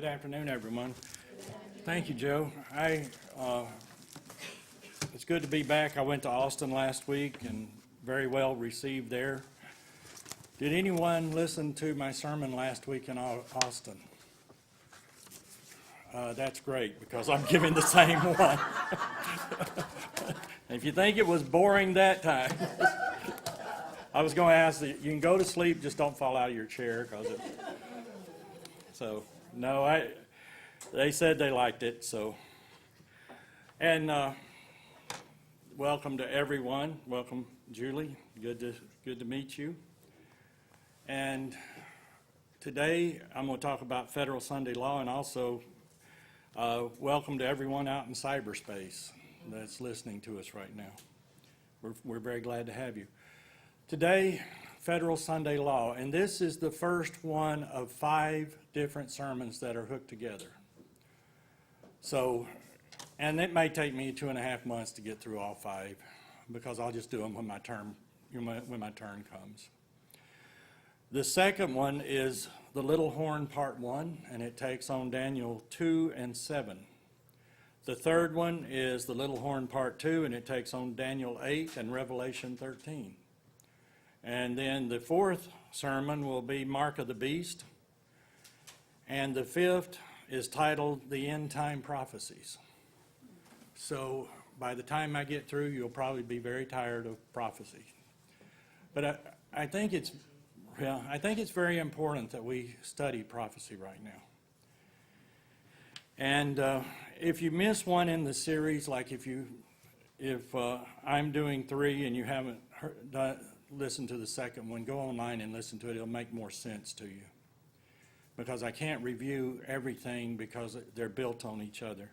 Good afternoon, everyone. Thank you, Joe. It's good to be back. I went to Austin last week and very well received there. Did anyone listen to my sermon last week in Austin? That's great because I'm giving the same one. If you think it was boring that time, I was going to ask that you can go to sleep, just don't fall out of your chair. They said they liked it. And welcome to everyone. Welcome, Julie. Good to meet you. And today I'm going to talk about federal Sunday law, and also welcome to everyone out in cyberspace that's listening to us right now. We're very glad to have you. Today, federal Sunday law, and this is the first one of 5 different sermons that are hooked together. And it may take me 2.5 months to get through all 5, because I'll just do them when my turn comes. The second one is the Little Horn Part 1, and it takes on Daniel 2 and 7. The third one is the Little Horn Part 2, and it takes on Daniel 8 and Revelation 13. And then the fourth sermon will be Mark of the Beast. And the fifth is titled The End Time Prophecies. So by the time I get through, you'll probably be very tired of prophecy. But I think it's very important that we study prophecy right now. And if you miss one in the series, like if I'm doing 3 and you haven't listened to the second one, go online and listen to it. It'll make more sense to you. Because I can't review everything because they're built on each other.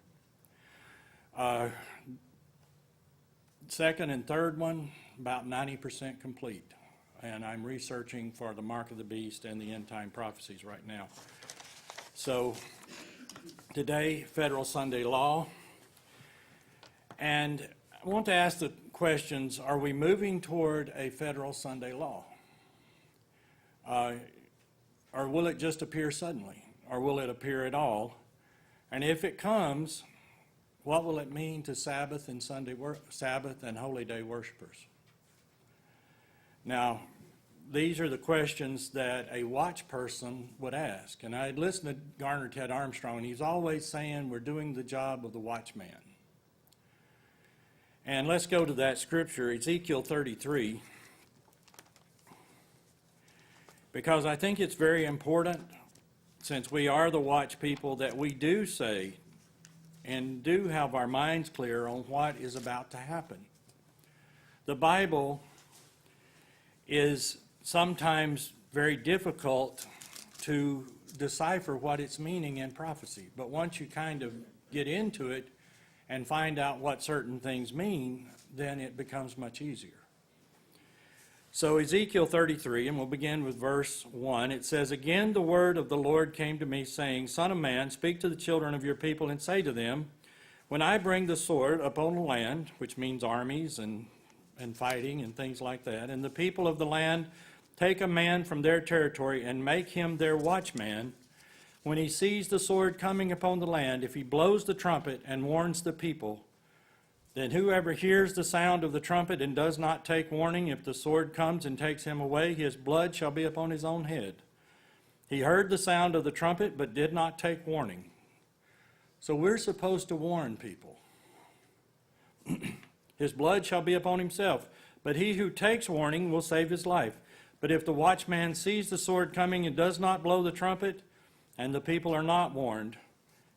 Second and third one, about 90% complete. And I'm researching for the Mark of the Beast and the End Time Prophecies right now. So today, federal Sunday law. And I want to ask the questions, are we moving toward a federal Sunday law? Or will it just appear suddenly? Or will it appear at all? And if it comes, what will it mean to Sabbath and holy day worshipers? Now, these are the questions that a watch person would ask. And I had listened to Garner Ted Armstrong, and he's always saying we're doing the job of the watchman. And let's go to that scripture, Ezekiel 33, because I think it's very important, since we are the watch people, that we do say and do have our minds clear on what is about to happen. The Bible is sometimes very difficult to decipher what it's meaning in prophecy, but once you kind of get into it and find out what certain things mean, then it becomes much easier. So Ezekiel 33, and we'll begin with verse 1. It says, "Again the word of the Lord came to me, saying, Son of man, speak to the children of your people and say to them, when I bring the sword upon the land," which means armies and fighting and things like that, "and the people of the land take a man from their territory and make him their watchman, when he sees the sword coming upon the land, if he blows the trumpet and warns the people, then whoever hears the sound of the trumpet and does not take warning, if the sword comes and takes him away, his blood shall be upon his own head. He heard the sound of the trumpet, but did not take warning." So we're supposed to warn people. "His blood shall be upon himself, but he who takes warning will save his life. But if the watchman sees the sword coming and does not blow the trumpet, and the people are not warned,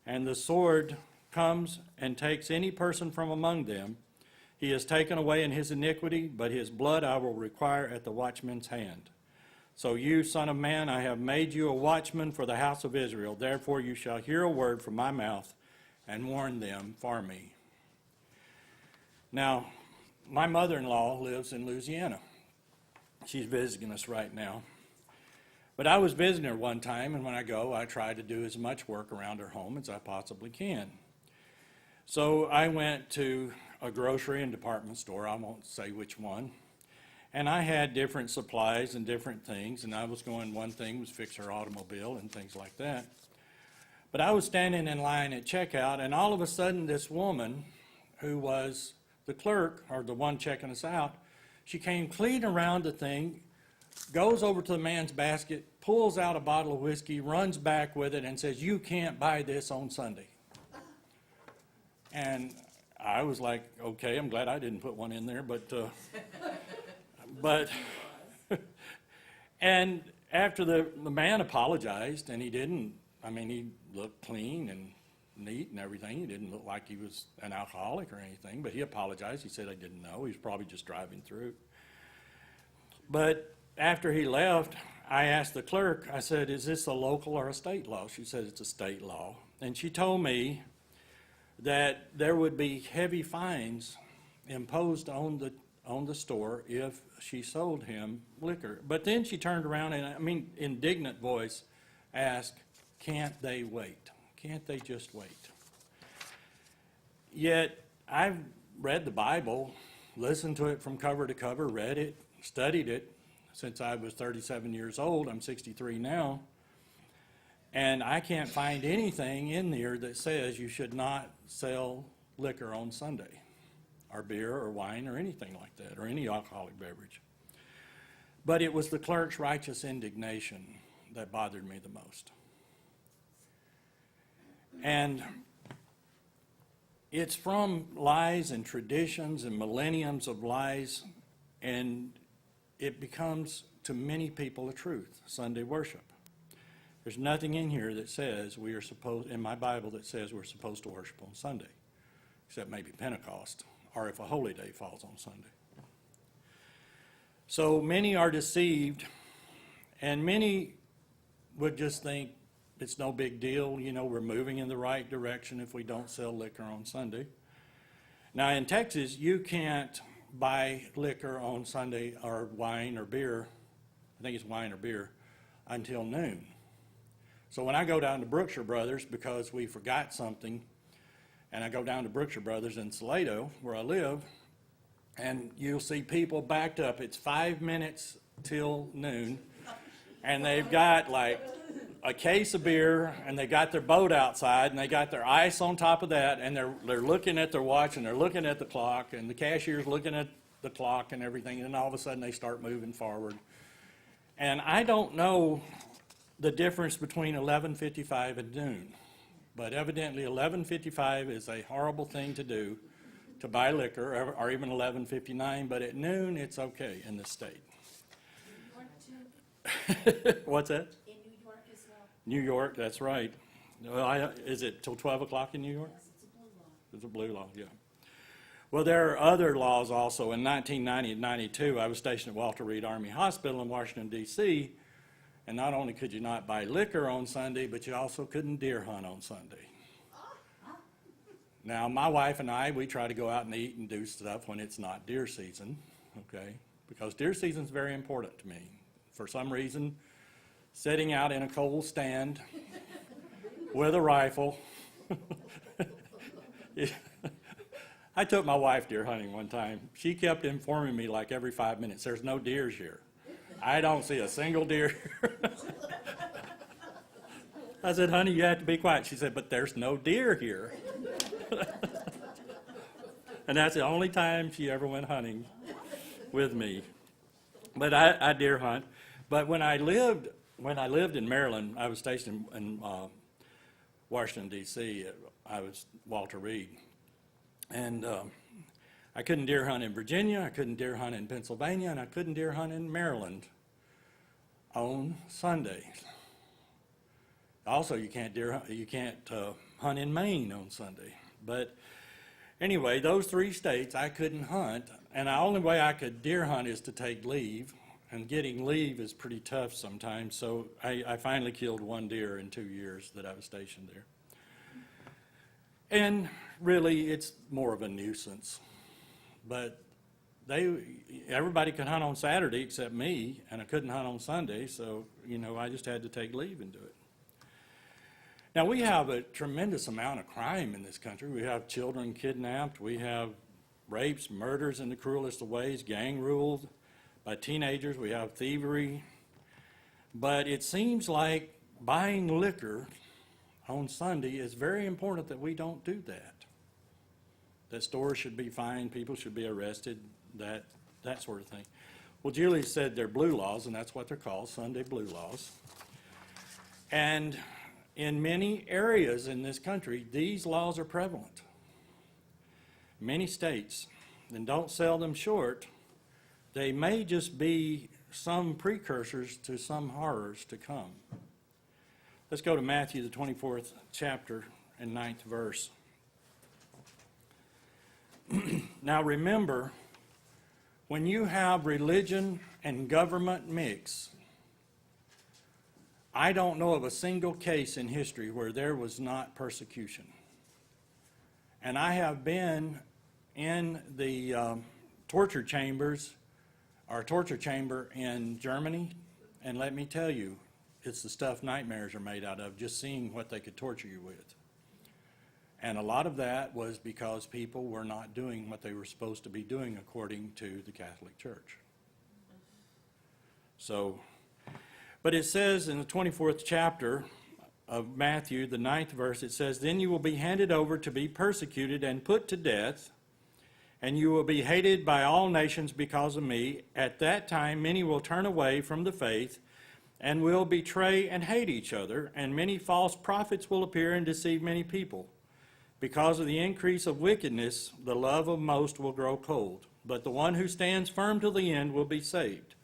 and the sword comes and takes any person from among them, he is taken away in his iniquity, but his blood I will require at the watchman's hand. So you, son of man, I have made you a watchman for the house of Israel. Therefore you shall hear a word from my mouth and warn them for me." Now, my mother-in-law lives in Louisiana. She's visiting us right now. But I was visiting her one time, and when I go, I try to do as much work around her home as I possibly can. So I went to a grocery and department store, I won't say which one, and I had different supplies and different things, and I was going, one thing was fix her automobile and things like that. But I was standing in line at checkout, and all of a sudden this woman, who was the clerk, or the one checking us out, she came clean around the thing, goes over to the man's basket, pulls out a bottle of whiskey, runs back with it, and says, "You can't buy this on Sunday." And I was like, okay, I'm glad I didn't put one in there, but and after the man apologized, and he didn't, I mean, he looked clean and neat and everything. He didn't look like he was an alcoholic or anything, but he apologized. He said, "I didn't know." He was probably just driving through. But after he left, I asked the clerk, I said, "Is this a local or a state law?" She said, "It's a state law." And she told me that there would be heavy fines imposed on the store if she sold him liquor. But then she turned around and, I mean, indignant voice, asked, "Can't they wait? Can't they just wait?" Yet I've read the Bible, listened to it from cover to cover, read it, studied it since I was 37 years old. I'm 63 now. And I can't find anything in there that says you should not sell liquor on Sunday, or beer or wine or anything like that, or any alcoholic beverage. But it was the clerk's righteous indignation that bothered me the most. And it's from lies and traditions and millenniums of lies, and it becomes to many people a truth, Sunday worship. There's nothing in here that says we are supposed, in my Bible, that says we're supposed to worship on Sunday, except maybe Pentecost, or if a holy day falls on Sunday. So many are deceived, and many would just think it's no big deal, you know, we're moving in the right direction if we don't sell liquor on Sunday. Now in Texas, you can't buy liquor on Sunday, or wine or beer, I think it's wine or beer, until noon. So when I go down to Brookshire Brothers because we forgot something, and I go down to Brookshire Brothers in Salado, where I live, and you'll see people backed up. It's 5 minutes till noon, and they've got like a case of beer, and they got their boat outside, and they got their ice on top of that, and they're looking at their watch, and they're looking at the clock, and the cashier's looking at the clock and everything, and then all of a sudden they start moving forward. And I don't know the difference between 11:55 and noon, but evidently 11:55 is a horrible thing to do, to buy liquor, or even 11:59, but at noon it's okay in this state. What's that? In New York as well. New York, that's right. Well, is it till 12 o'clock in New York? Yes, it's a blue law. It's a blue law, yeah. Well, there are other laws also. In 1990 and 92, I was stationed at Walter Reed Army Hospital in Washington, D.C., and not only could you not buy liquor on Sunday, but you also couldn't deer hunt on Sunday. Now, my wife and I, we try to go out and eat and do stuff when it's not deer season, okay? Because deer season is very important to me. For some reason, sitting out in a cold stand with a rifle. I took my wife deer hunting one time. She kept informing me like every 5 minutes, "There's no deers here. I don't see a single deer." I said, "Honey, you have to be quiet." She said, "But there's no deer here." And that's the only time she ever went hunting with me. But I deer hunt. But when I lived in Maryland, I was stationed in Washington, D.C. I was Walter Reed. And I couldn't deer hunt in Virginia, I couldn't deer hunt in Pennsylvania, and I couldn't deer hunt in Maryland on Sunday. Also, you can't hunt in Maine on Sunday. But anyway, those 3 states I couldn't hunt, and the only way I could deer hunt is to take leave, and getting leave is pretty tough sometimes. So I finally killed 1 deer in 2 years that I was stationed there. And really, it's more of a nuisance. But everybody could hunt on Saturday except me, and I couldn't hunt on Sunday, so, you know, I just had to take leave and do it. Now, we have a tremendous amount of crime in this country. We have children kidnapped. We have rapes, murders in the cruelest of ways, gang ruled by teenagers. We have thievery. But it seems like buying liquor on Sunday, it's very important that we don't do that. That stores should be fined, people should be arrested, that sort of thing. Well, Julie said they're blue laws, and that's what they're called, Sunday blue laws. And in many areas in this country, these laws are prevalent. Many states, and don't sell them short, they may just be some precursors to some horrors to come. Let's go to Matthew, the 24th chapter and 9th verse. Now remember, when you have religion and government mix, I don't know of a single case in history where there was not persecution. And I have been in the torture chamber in Germany, and let me tell you, it's the stuff nightmares are made out of, just seeing what they could torture you with. And a lot of that was because people were not doing what they were supposed to be doing according to the Catholic Church. So, but it says in the 24th chapter of Matthew, the 9th verse, it says, "Then you will be handed over to be persecuted and put to death, and you will be hated by all nations because of me. At that time many will turn away from the faith and will betray and hate each other, and many false prophets will appear and deceive many people. Because of the increase of wickedness, the love of most will grow cold. But the one who stands firm till the end will be saved.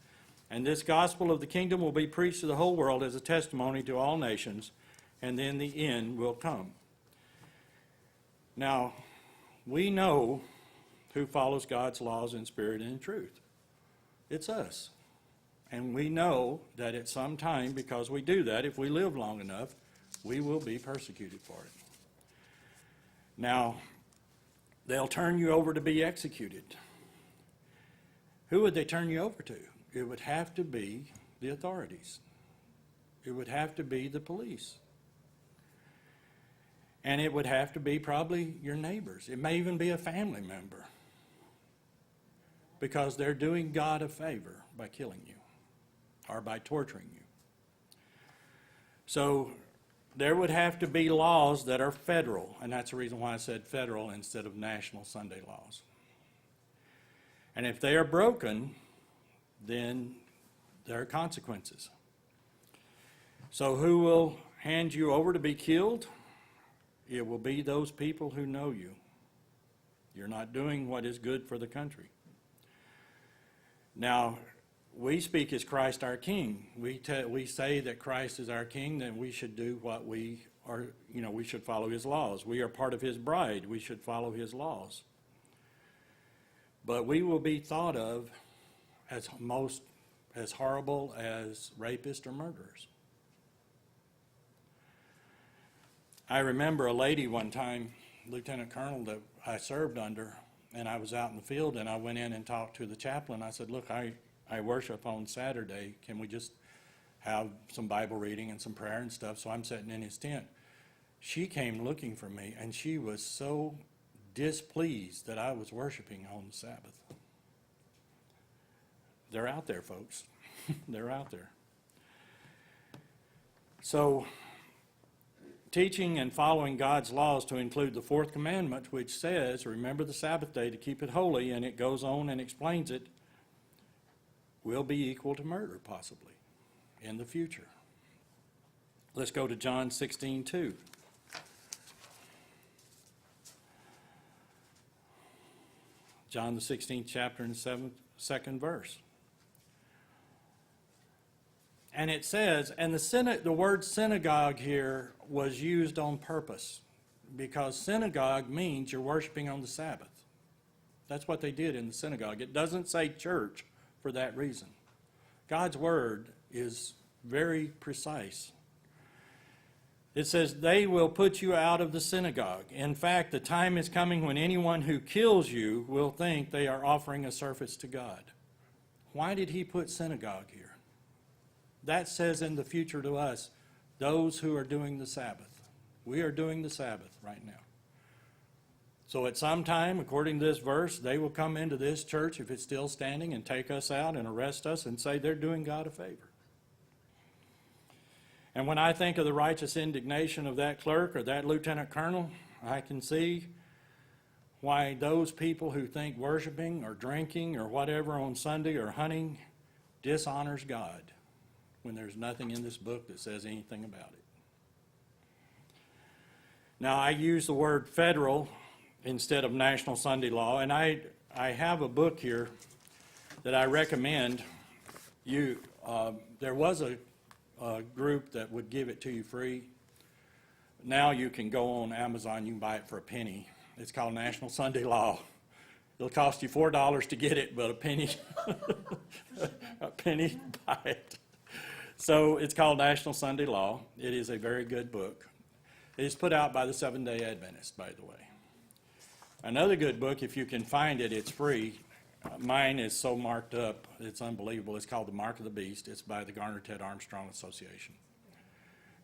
And this gospel of the kingdom will be preached to the whole world as a testimony to all nations, and then the end will come." Now, we know who follows God's laws in spirit and in truth. It's us. And we know that at some time, because we do that, if we live long enough, we will be persecuted for it. Now, they'll turn you over to be executed. Who would they turn you over to? It would have to be the authorities. It would have to be the police. And it would have to be probably your neighbors. It may even be a family member. Because they're doing God a favor by killing you or by torturing you. So there would have to be laws that are federal, and that's the reason why I said federal instead of national Sunday laws. And if they are broken, then there are consequences. So who will hand you over to be killed? It will be those people who know you. You're not doing what is good for the country. Now, we speak as Christ our King. We say that Christ is our King, then we should do what we are, we should follow his laws. We are part of his bride. We should follow his laws. But we will be thought of as horrible as rapists or murderers. I remember a lady one time, Lieutenant Colonel that I served under, and I was out in the field, and I went in and talked to the chaplain. I said, "Look, I worship on Saturday. Can we just have some Bible reading and some prayer and stuff?" So I'm sitting in his tent. She came looking for me, and she was so displeased that I was worshiping on the Sabbath. They're out there, folks. They're out there. So, teaching and following God's laws to include the fourth commandment, which says, "Remember the Sabbath day to keep it holy," and it goes on and explains it, will be equal to murder, possibly, in the future. Let's go to John 16:2. John the 16th chapter and 2nd verse. And it says, and the word synagogue here was used on purpose, because synagogue means you're worshiping on the Sabbath. That's what they did in the synagogue. It doesn't say church for that reason. God's word is very precise. It says, "They will put you out of the synagogue. In fact, the time is coming when anyone who kills you will think they are offering a service to God." Why did he put synagogue here? That says in the future to us, those who are doing the Sabbath. We are doing the Sabbath right now. So at some time, according to this verse, they will come into this church, if it's still standing, and take us out and arrest us and say they're doing God a favor. And when I think of the righteous indignation of that clerk or that lieutenant colonel, I can see why those people who think worshiping or drinking or whatever on Sunday or hunting dishonors God when there's nothing in this book that says anything about it. Now, I use the word federal instead of national Sunday law, and I have a book here that I recommend you. There was a group that would give it to you free. Now you can go on Amazon, you can buy it for a penny. It's called National Sunday Law. It'll cost you $4 to get it, but a penny, a penny to buy it. So it's called National Sunday Law. It is a very good book. It is put out by the Seventh-day Adventists, by the way. Another good book, if you can find it, it's free. Mine is so marked up, it's unbelievable. It's called The Mark of the Beast. It's by the Garner Ted Armstrong Association.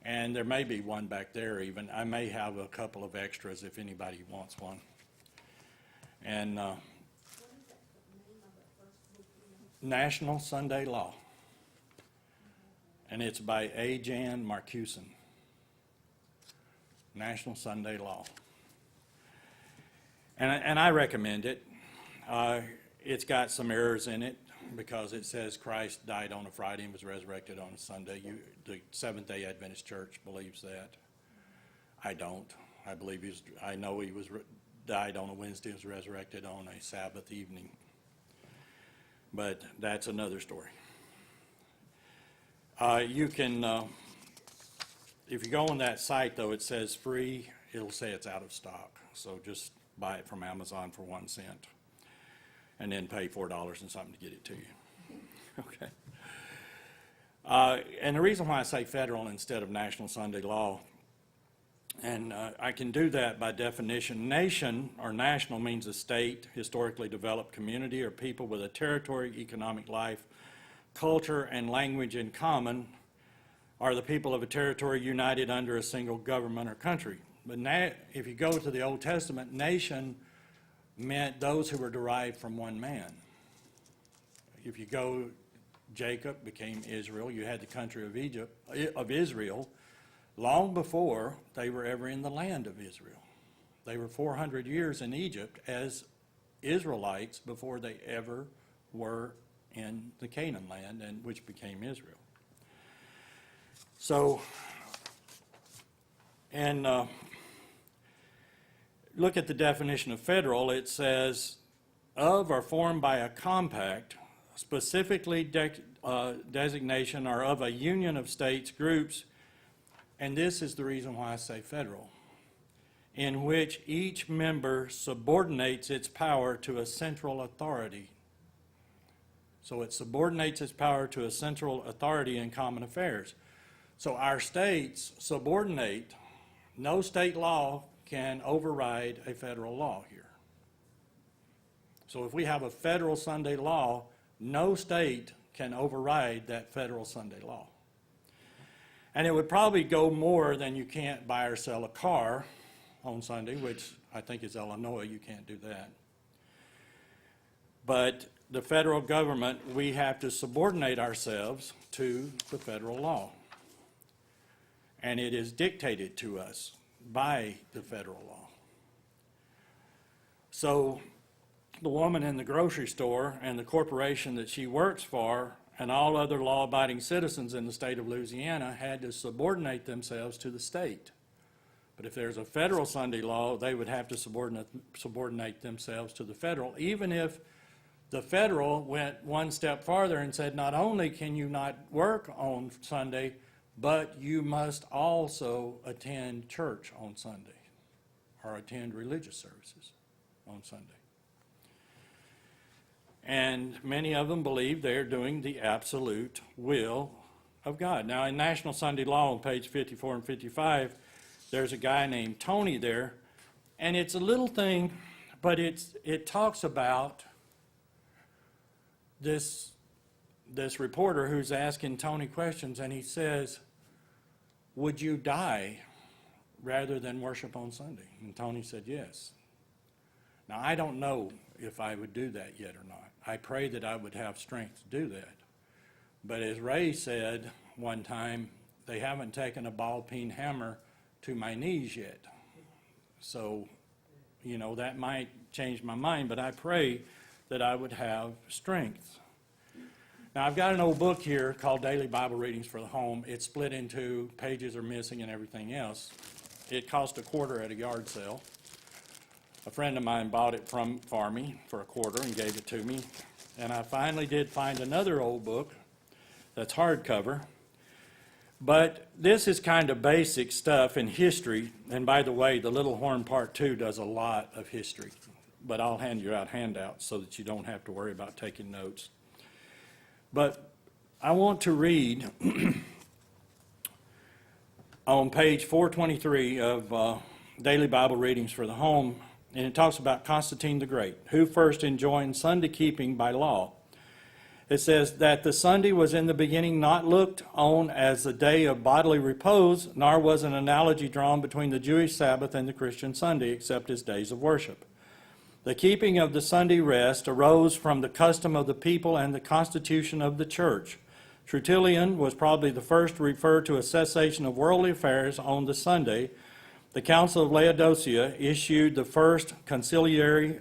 And there may be one back there even. I may have a couple of extras if anybody wants one. And National Sunday Law. And it's by A. Jan Marcuson. National Sunday Law. And I recommend it. It's got some errors in it because it says Christ died on a Friday and was resurrected on a Sunday. The Seventh-day Adventist Church believes that. I don't. I know he died on a Wednesday and was resurrected on a Sabbath evening. But that's another story. You can, if you go on that site though, it says free, it'll say it's out of stock. So just buy it from Amazon for 1 cent. And then pay $4 and something to get it to you. Okay. And the reason why I say federal instead of national Sunday law, and I can do that by definition. Nation or national means a state, historically developed community, or people with a territory, economic life, culture, and language in common, are the people of a territory united under a single government or country. But if you go to the Old Testament, nation meant those who were derived from one man. If you go, Jacob became Israel. You had the country of Israel long before they were ever in the land of Israel. They were 400 years in Egypt as Israelites before they ever were in the Canaan land, and which became Israel. So, and look at the definition of federal. It says, of or formed by a compact, specifically designation or of a union of states, groups, and this is the reason why I say federal, in which each member subordinates its power to a central authority. So it subordinates its power to a central authority in common affairs. So our states subordinate. No state law can override a federal law here. So if we have a federal Sunday law, no state can override that federal Sunday law. And it would probably go more than you can't buy or sell a car on Sunday, which I think is Illinois, you can't do that. But the federal government, we have to subordinate ourselves to the federal law. And it is dictated to us by the federal law. So the woman in the grocery store and the corporation that she works for and all other law-abiding citizens in the state of Louisiana had to subordinate themselves to the state. But if there's a federal Sunday law, they would have to subordinate themselves to the federal, even if the federal went one step farther and said, not only can you not work on Sunday, but you must also attend church on Sunday or attend religious services on Sunday. And many of them believe they're doing the absolute will of God. Now, in National Sunday Law on page 54 and 55, there's a guy named Tony there, and it's a little thing, but it talks about this reporter who's asking Tony questions, and he says, would you die rather than worship on Sunday? And Tony said yes. Now, I don't know if I would do that yet or not. I pray that I would have strength to do that. But as Ray said one time, they haven't taken a ball-peen hammer to my knees yet. So, that might change my mind, but I pray that I would have strength. Now, I've got an old book here called Daily Bible Readings for the Home. It's split into pages are missing and everything else. It cost $0.25 at a yard sale. A friend of mine bought it for me for $0.25 and gave it to me. And I finally did find another old book that's hardcover. But this is kind of basic stuff in history. And by the way, the Little Horn Part 2 does a lot of history. But I'll hand you out handouts so that you don't have to worry about taking notes. But I want to read on page 423 of Daily Bible Readings for the Home, and it talks about Constantine the Great, who first enjoined Sunday keeping by law. It says that the Sunday was in the beginning not looked on as a day of bodily repose, nor was an analogy drawn between the Jewish Sabbath and the Christian Sunday, except as days of worship. The keeping of the Sunday rest arose from the custom of the people and the constitution of the church. Tertullian was probably the first to refer to a cessation of worldly affairs on the Sunday. The Council of Laodicea issued the first conciliary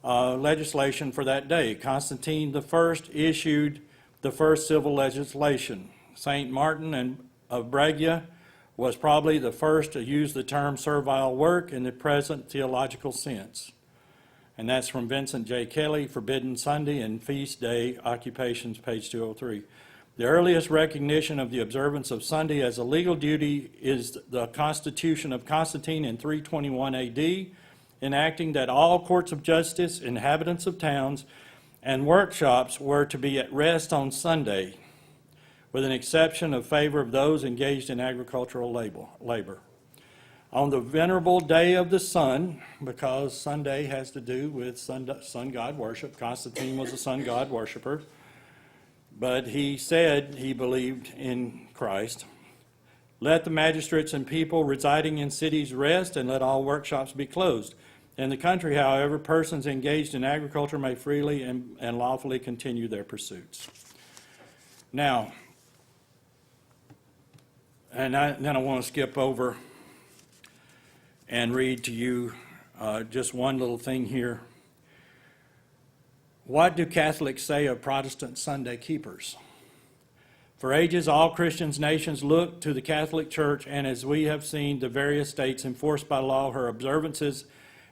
legislation for that day. Constantine I issued the first civil legislation. St. Martin of Braga was probably the first to use the term servile work in the present theological sense. And that's from Vincent J. Kelly, Forbidden Sunday and Feast Day Occupations, page 203. The earliest recognition of the observance of Sunday as a legal duty is the Constitution of Constantine in 321 AD, enacting that all courts of justice, inhabitants of towns, and workshops were to be at rest on Sunday, with an exception of favor of those engaged in agricultural labor. On the venerable day of the sun, because Sunday has to do with sun god worship, Constantine was a sun god worshiper, but he said he believed in Christ. Let the magistrates and people residing in cities rest, and let all workshops be closed. In the country, however, persons engaged in agriculture may freely and lawfully continue their pursuits. Now, then I want to skip over and read to you just one little thing here. What do Catholics say of Protestant Sunday keepers? For ages, all Christian nations looked to the Catholic Church, and as we have seen, the various states enforced by law her observances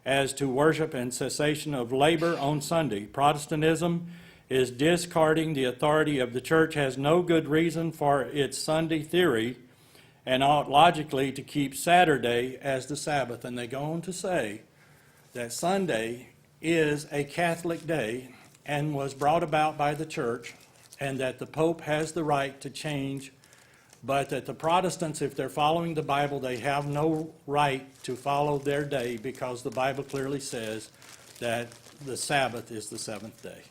as to worship and cessation of labor on Sunday. Protestantism is discarding the authority of the Church, has no good reason for its Sunday theory, and ought logically to keep Saturday as the Sabbath. And they go on to say that Sunday is a Catholic day and was brought about by the Church, and that the Pope has the right to change, but that the Protestants, if they're following the Bible, they have no right to follow their day, because the Bible clearly says that the Sabbath is the seventh day.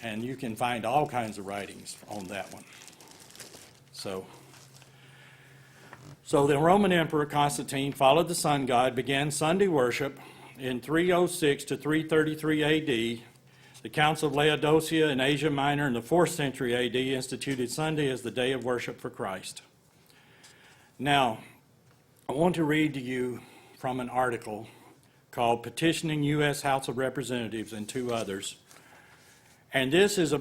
And you can find all kinds of writings on that one. So the Roman Emperor Constantine followed the sun god, began Sunday worship in 306 to 333 AD. The Council of Laodicea in Asia Minor in the 4th century AD instituted Sunday as the day of worship for Christ. Now, I want to read to you from an article called Petitioning U.S. House of Representatives and two others. And this is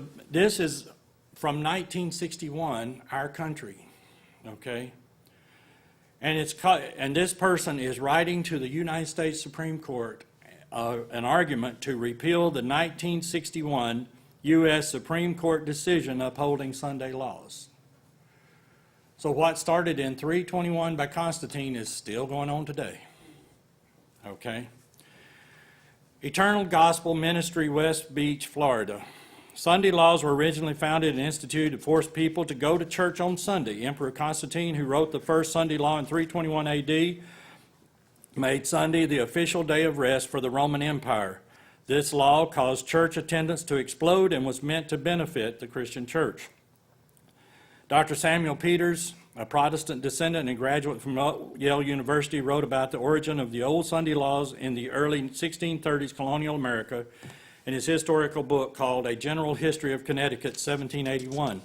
from 1961, our country, okay? And this person is writing to the United States Supreme Court an argument to repeal the 1961 U.S. Supreme Court decision upholding Sunday laws. So what started in 321 by Constantine is still going on today, okay? Eternal Gospel Ministry, West Beach, Florida. Sunday laws were originally founded and instituted to force people to go to church on Sunday. Emperor Constantine, who wrote the first Sunday law in 321 AD, made Sunday the official day of rest for the Roman Empire. This law caused church attendance to explode and was meant to benefit the Christian church. Dr. Samuel Peters, a Protestant descendant and graduate from Yale University, wrote about the origin of the old Sunday laws in the early 1630s colonial America in his historical book called A General History of Connecticut, 1781.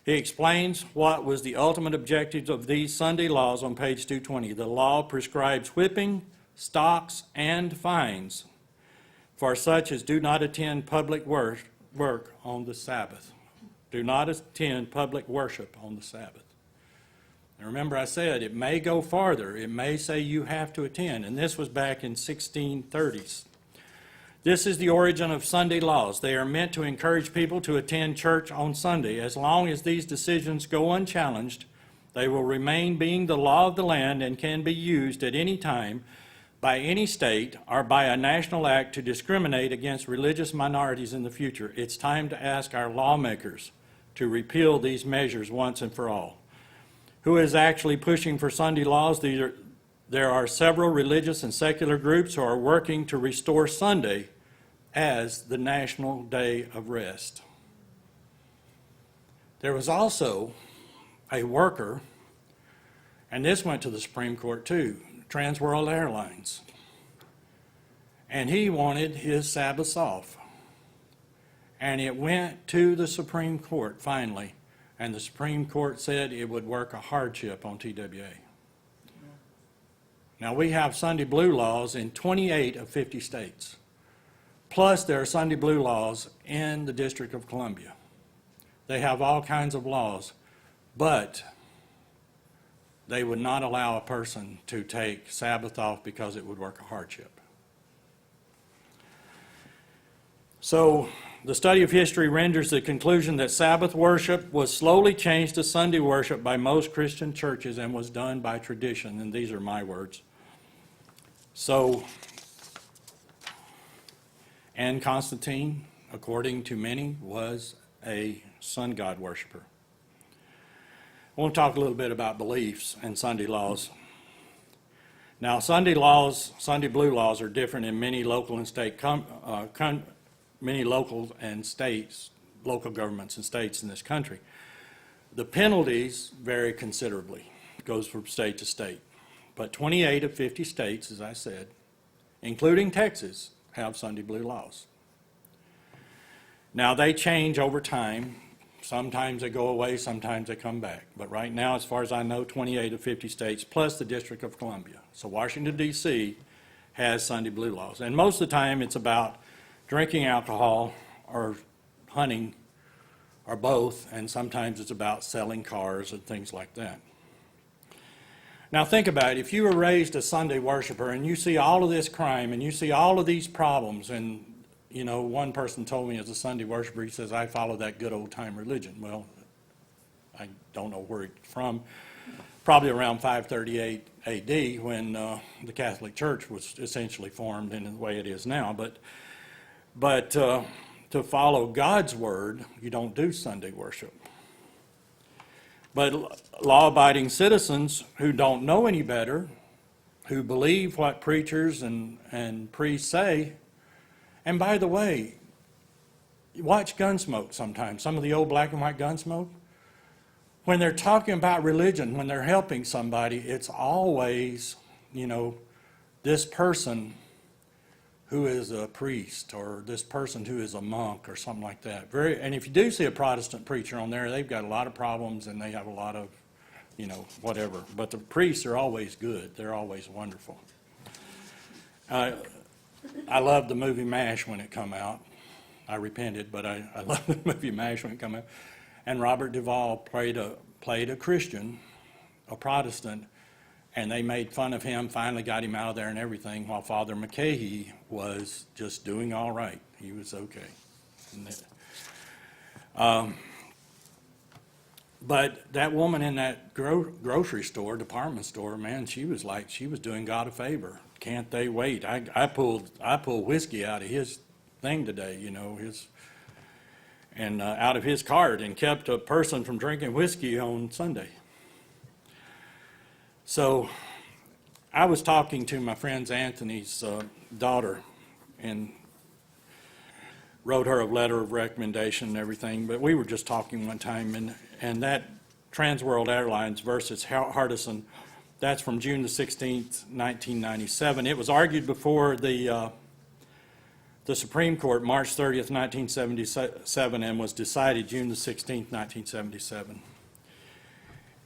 He explains what was the ultimate objectives of these Sunday laws on page 220. The law prescribes whipping, stocks, and fines for such as do not attend public work on the Sabbath. Do not attend public worship on the Sabbath. And remember I said it may go farther. It may say you have to attend, and this was back in 1630s. This is the origin of Sunday laws. They are meant to encourage people to attend church on Sunday. As long as these decisions go unchallenged, they will remain being the law of the land and can be used at any time by any state or by a national act to discriminate against religious minorities in the future. It's time to ask our lawmakers to repeal these measures once and for all. Who is actually pushing for Sunday laws? There are several religious and secular groups who are working to restore Sunday as the national day of rest. There was also a worker, and this went to the Supreme Court too, Trans World Airlines, and he wanted his Sabbaths off. And it went to the Supreme Court finally, and the Supreme Court said it would work a hardship on TWA. Now we have Sunday blue laws in 28 of 50 states. Plus, there are Sunday blue laws in the District of Columbia. They have all kinds of laws, but they would not allow a person to take Sabbath off because it would work a hardship. So, the study of history renders the conclusion that Sabbath worship was slowly changed to Sunday worship by most Christian churches and was done by tradition, and these are my words. So, and Constantine, according to many, was a sun god worshiper. I want to talk a little bit about beliefs and Sunday laws. Now, Sunday blue laws are different in many local and state, many local governments and states in this country. The penalties vary considerably. It goes from state to state. But 28 of 50 states, as I said, including Texas, have Sunday blue laws. Now they change over time. Sometimes they go away, sometimes they come back. But right now, as far as I know, 28 of 50 states, plus the District of Columbia. So Washington, D.C. has Sunday blue laws. And most of the time it's about drinking alcohol or hunting or both, and sometimes it's about selling cars and things like that. Now think about it. If you were raised a Sunday worshiper and you see all of this crime and you see all of these problems, and you know, one person told me as a Sunday worshiper, he says, I follow that good old time religion. Well, I don't know where it's from. Probably around 538 AD when the Catholic Church was essentially formed in the way it is now. But to follow God's word, you don't do Sunday worship. But law-abiding citizens who don't know any better, who believe what preachers and priests say, and by the way, watch Gunsmoke sometimes, some of the old black and white Gunsmoke. When they're talking about religion, when they're helping somebody, it's always, you know, this person who is a priest or this person who is a monk or something like that. And if you do see a Protestant preacher on there, they've got a lot of problems and they have a lot of, you know, whatever. But the priests are always good. They're always wonderful. I loved the movie MASH when it come out. I repented, but I loved the movie MASH when it came out. And Robert Duvall played a Christian, a Protestant, and they made fun of him, finally got him out of there and everything, while Father McCahey was just doing all right. He was okay. But that woman in that grocery store, department store, man, she was doing God a favor. Can't they wait? I pulled whiskey out of his thing today, you know, out of his cart, and kept a person from drinking whiskey on Sunday. So I was talking to my friend Anthony's daughter and wrote her a letter of recommendation and everything, but we were just talking one time, and that Trans World Airlines versus Hardison, that's from June the 16th, 1997. It was argued before the the Supreme Court March 30th, 1977, and was decided June the 16th, 1977.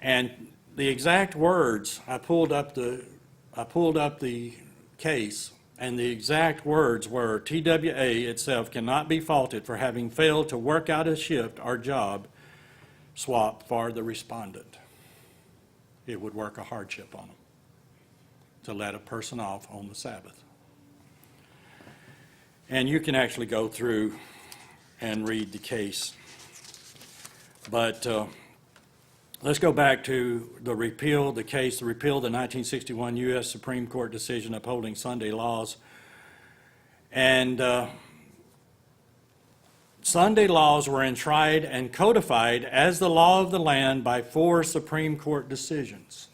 And the exact words, I pulled up the case, and the exact words were, TWA itself cannot be faulted for having failed to work out a shift or job swap for the respondent. It would work a hardship on them to let a person off on the Sabbath. And you can actually go through and read the case. But let's go back to the repeal of the 1961 U.S. Supreme Court decision upholding Sunday laws. And Sunday laws were enshrined and codified as the law of the land by 4 Supreme Court decisions.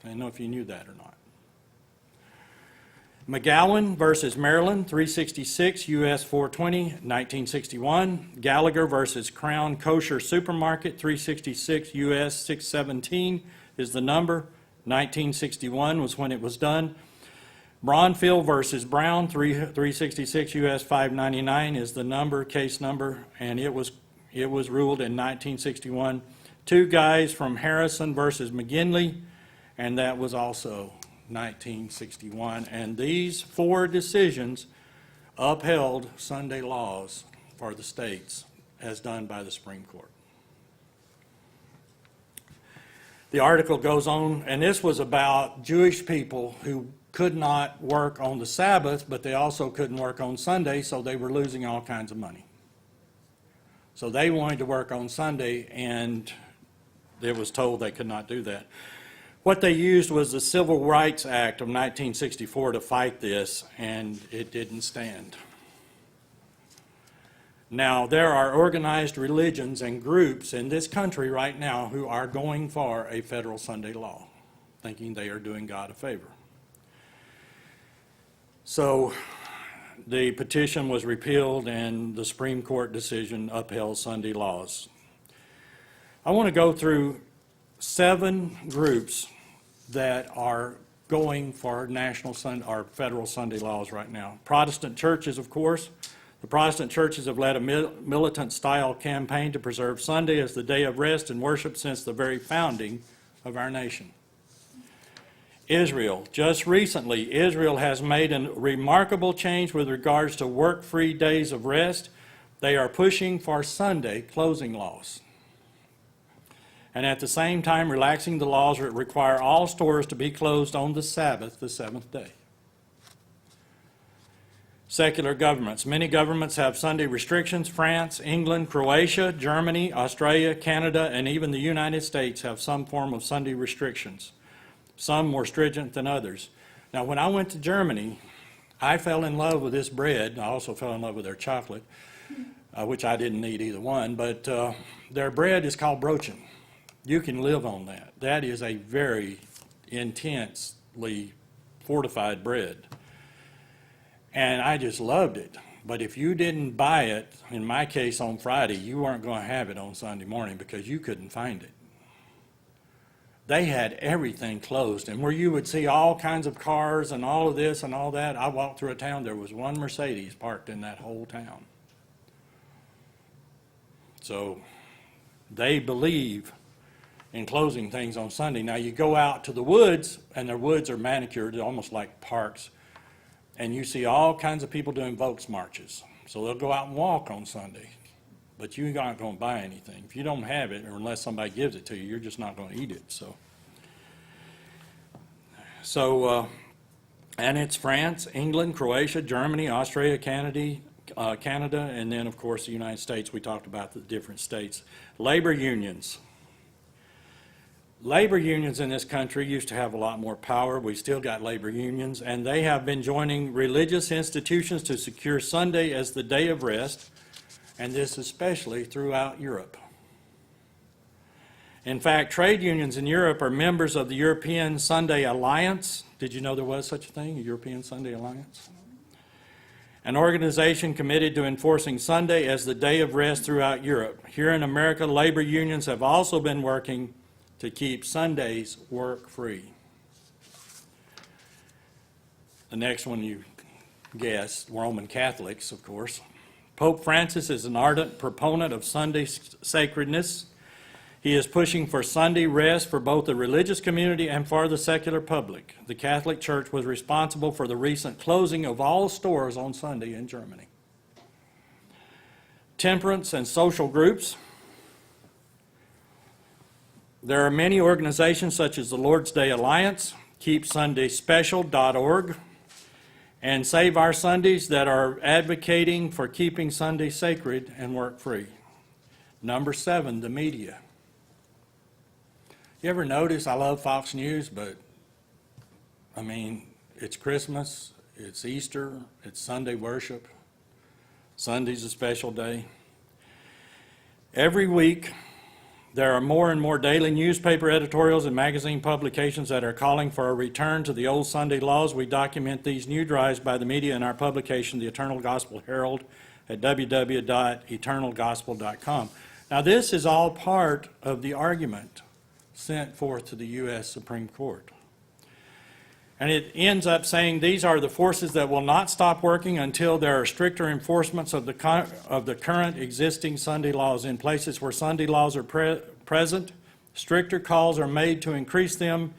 I don't know if you knew that or not. McGowan versus Maryland, 366 U.S. 420, 1961. Gallagher versus Crown Kosher Supermarket, 366 U.S. 617 is the number. 1961 was when it was done. Braunfield versus Brown, 366 U.S. 599 is the number, case number, and it was ruled in 1961. 2 guys from Harrison versus McGinley, and that was also 1961. And these 4 decisions upheld Sunday laws for the states as done by the Supreme Court. The article goes on, and this was about Jewish people who could not work on the Sabbath, but they also couldn't work on Sunday, so they were losing all kinds of money. So they wanted to work on Sunday, and they was told they could not do that. What they used was the Civil Rights Act of 1964 to fight this, and it didn't stand. Now, there are organized religions and groups in this country right now who are going for a federal Sunday law, thinking they are doing God a favor. So the petition was repealed, and the Supreme Court decision upheld Sunday laws. I want to go through 7 groups that are going for national or federal Sunday laws right now. Protestant churches, of course. The Protestant churches have led a militant-style campaign to preserve Sunday as the day of rest and worship since the very founding of our nation. Israel. Just recently, Israel has made a remarkable change with regards to work-free days of rest. They are pushing for Sunday closing laws, and at the same time relaxing the laws that require all stores to be closed on the Sabbath, the 7th day. Secular governments. Many governments have Sunday restrictions. France, England, Croatia, Germany, Australia, Canada, and even the United States have some form of Sunday restrictions, some more stringent than others. Now, when I went to Germany, I fell in love with this bread. I also fell in love with their chocolate, which I didn't eat either one, but their bread is called brochen. You can live on that. That is a very intensely fortified bread. And I just loved it. But if you didn't buy it, in my case on Friday, you weren't going to have it on Sunday morning because you couldn't find it. They had everything closed. And where you would see all kinds of cars and all of this and all that, I walked through a town, there was one Mercedes parked in that whole town. So they believe in closing things on Sunday. Now you go out to the woods, and their woods are manicured, almost like parks, and you see all kinds of people doing Volks marches. So they'll go out and walk on Sunday, but you're not going to buy anything. If you don't have it, or unless somebody gives it to you, you're just not going to eat it. And it's France, England, Croatia, Germany, Australia, Canada, and then of course the United States. We talked about the different states. Labor unions. Labor unions in this country used to have a lot more power. We still got labor unions, and they have been joining religious institutions to secure Sunday as the day of rest, and this especially throughout Europe. In fact, trade unions in Europe are members of the European Sunday Alliance. Did you know there was such a thing, a European Sunday Alliance? An organization committed to enforcing Sunday as the day of rest throughout Europe. Here in America, labor unions have also been working to keep Sundays work-free. The next one you guess, Roman Catholics, of course. Pope Francis is an ardent proponent of Sunday sacredness. He is pushing for Sunday rest for both the religious community and for the secular public. The Catholic Church was responsible for the recent closing of all stores on Sunday in Germany. Temperance and social groups. There are many organizations such as the Lord's Day Alliance, KeepSundaySpecial.org, and Save Our Sundays that are advocating for keeping Sunday sacred and work-free. Number 7, the media. You ever notice, I love Fox News, but I mean, it's Christmas, it's Easter, it's Sunday worship. Sunday's a special day. Every week, there are more and more daily newspaper editorials and magazine publications that are calling for a return to the old Sunday laws. We document these new drives by the media in our publication, The Eternal Gospel Herald, at www.eternalgospel.com. Now, this is all part of the argument sent forth to the U.S. Supreme Court. And it ends up saying these are the forces that will not stop working until there are stricter enforcements of the current existing Sunday laws. In places where Sunday laws are present, stricter calls are made to increase them.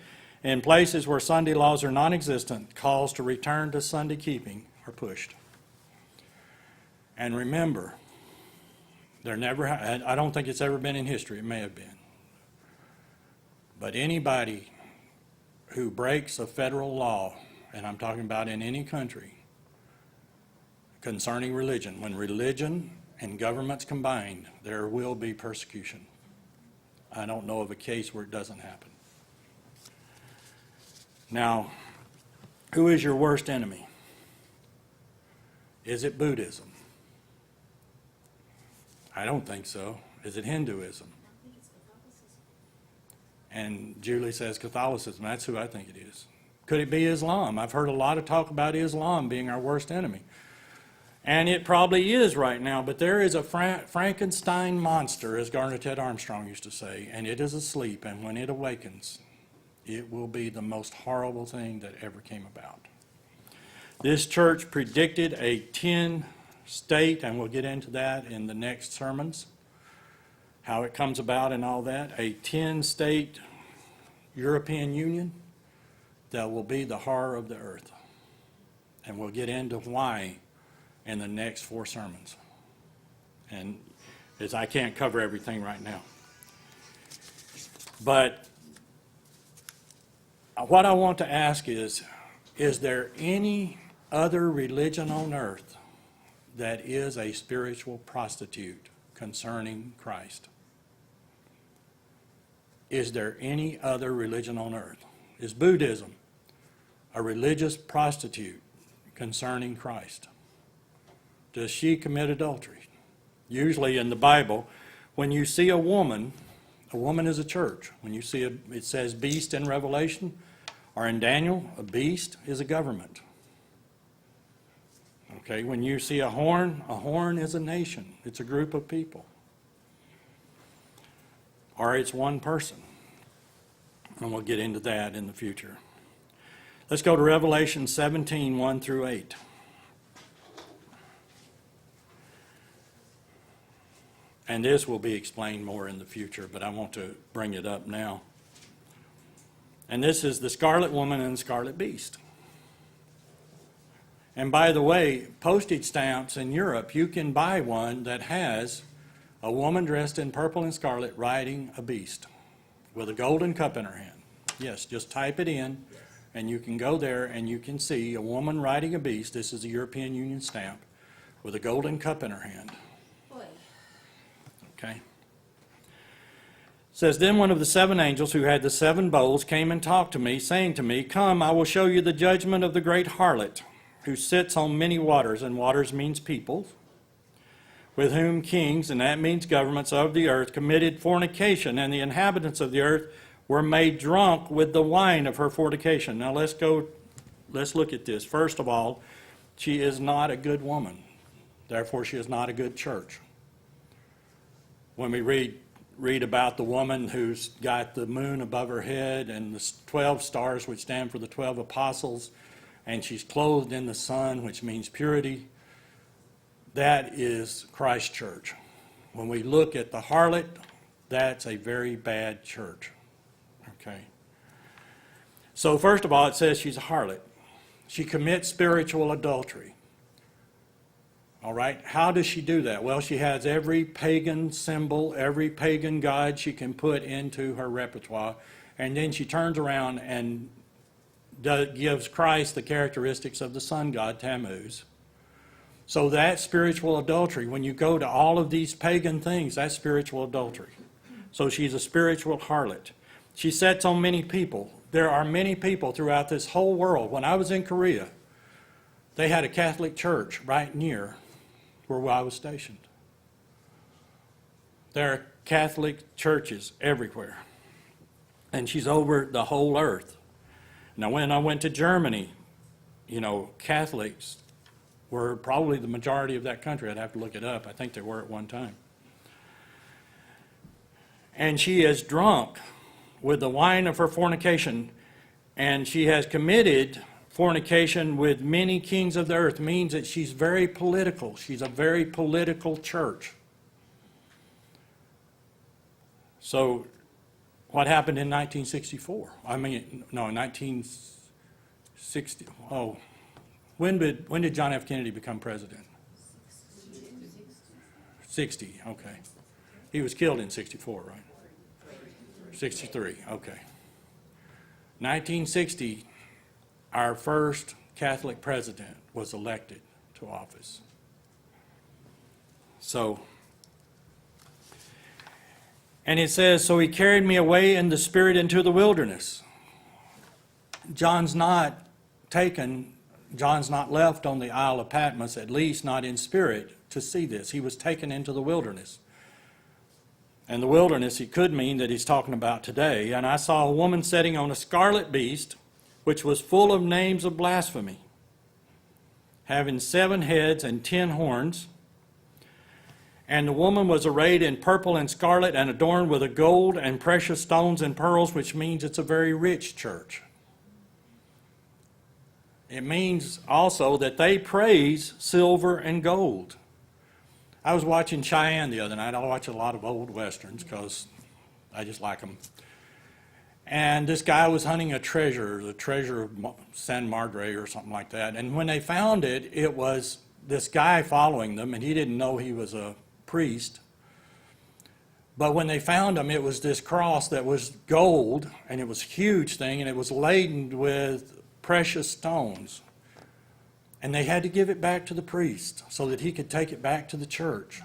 In places where Sunday laws are non-existent, calls to return to Sunday keeping are pushed. And remember, I don't think it's ever been in history, it may have been, but anybody who breaks a federal law, and I'm talking about in any country, concerning religion, when religion and governments combined, there will be persecution. I don't know of a case where it doesn't happen. Now, who is your worst enemy? Is it Buddhism? I don't think so. Is it Hinduism? And Julie says Catholicism. That's who I think it is. Could it be Islam? I've heard a lot of talk about Islam being our worst enemy. And it probably is right now, but there is a Frankenstein monster, as Garnet Ted Armstrong used to say, and it is asleep, and when it awakens, it will be the most horrible thing that ever came about. This church predicted a 10-state, and we'll get into that in the next sermons, how it comes about and all that, a 10-state European Union that will be the horror of the earth. And we'll get into why in the next 4 sermons. And as I can't cover everything right now. But what I want to ask is there any other religion on earth that is a spiritual prostitute concerning Christ? Is there any other religion on earth? Is Buddhism a religious prostitute concerning Christ? Does she commit adultery? Usually in the Bible, when you see a woman is a church. When you see it says beast in Revelation, or in Daniel, a beast is a government. Okay, when you see a horn is a nation. It's a group of people. Or it's one person. And we'll get into that in the future. Let's go to Revelation 17, 1 through 8. And this will be explained more in the future, but I want to bring it up now. And this is the scarlet woman and the scarlet beast. And by the way, postage stamps in Europe, you can buy one that has a woman dressed in purple and scarlet riding a beast with a golden cup in her hand. Yes, just type it in, and you can go there and you can see a woman riding a beast. This is a European Union stamp with a golden cup in her hand. Boy. Okay. It says, then one of the 7 angels who had the 7 bowls came and talked to me, saying to me, come, I will show you the judgment of the great harlot, who sits on many waters, and waters means people, with whom kings, and that means governments of the earth, committed fornication, and the inhabitants of the earth were made drunk with the wine of her fornication. Now let's look at this. First of all, she is not a good woman. Therefore, she is not a good church. When we read about the woman who's got the moon above her head and the 12 stars which stand for the 12 apostles, and she's clothed in the sun, which means purity. That is Christ Church. When we look at the harlot, that's a very bad church. Okay. So first of all, it says she's a harlot. She commits spiritual adultery. All right. How does she do that? Well, she has every pagan symbol, every pagan god she can put into her repertoire, and then she turns around and gives Christ the characteristics of the sun god Tammuz. So that's spiritual adultery. When you go to all of these pagan things, that's spiritual adultery. So she's a spiritual harlot. She sets on many people. There are many people throughout this whole world. When I was in Korea, they had a Catholic church right near where I was stationed. There are Catholic churches everywhere. And she's over the whole earth. Now, when I went to Germany, Catholics were probably the majority of that country. I'd have to look it up. I think they were at one time. And she is drunk with the wine of her fornication, and she has committed fornication with many kings of the earth. Means that she's very political. She's a very political church. So what happened in 1964? 1960. Oh, when did John F. Kennedy become president? 60, okay. He was killed in 64, right? 63, okay. 1960, our first Catholic president was elected to office. So, and it says, so he carried me away in the spirit into the wilderness. John's not left on the Isle of Patmos, at least not in spirit, to see this. He was taken into the wilderness. And the wilderness, it could mean that he's talking about today. And I saw a woman sitting on a scarlet beast, which was full of names of blasphemy, having 7 heads and 10 horns. And the woman was arrayed in purple and scarlet and adorned with a gold and precious stones and pearls, which means it's a very rich church. It means also that they praise silver and gold. I was watching Cheyenne the other night. I watch a lot of old westerns because I just like them. And this guy was hunting the treasure of San Madre or something like that. And when they found it, it was this guy following them, and he didn't know he was a priest. But when they found him, it was this cross that was gold, and it was a huge thing, and it was laden with precious stones. And they had to give it back to the priest so that he could take it back to the church,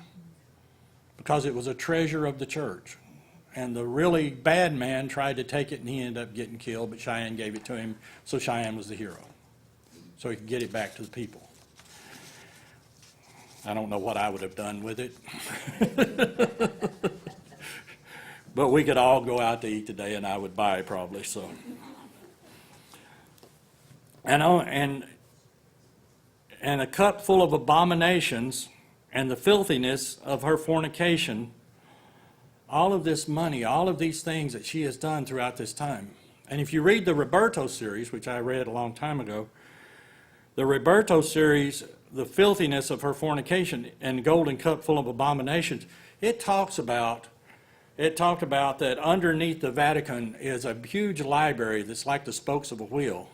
because it was a treasure of the church. And the really bad man tried to take it, and he ended up getting killed, but Cheyenne gave it to him, so Cheyenne was the hero, so he could get it back to the people. I don't know what I would have done with it. But we could all go out to eat today, and I would buy it probably. So, and a cup full of abominations and the filthiness of her fornication. All of this money, all of these things that she has done throughout this time. And if you read the Roberto series, which I read a long time ago, the Roberto series, the filthiness of her fornication and golden cup full of abominations, it talked about that underneath the Vatican is a huge library that's like the spokes of a wheel.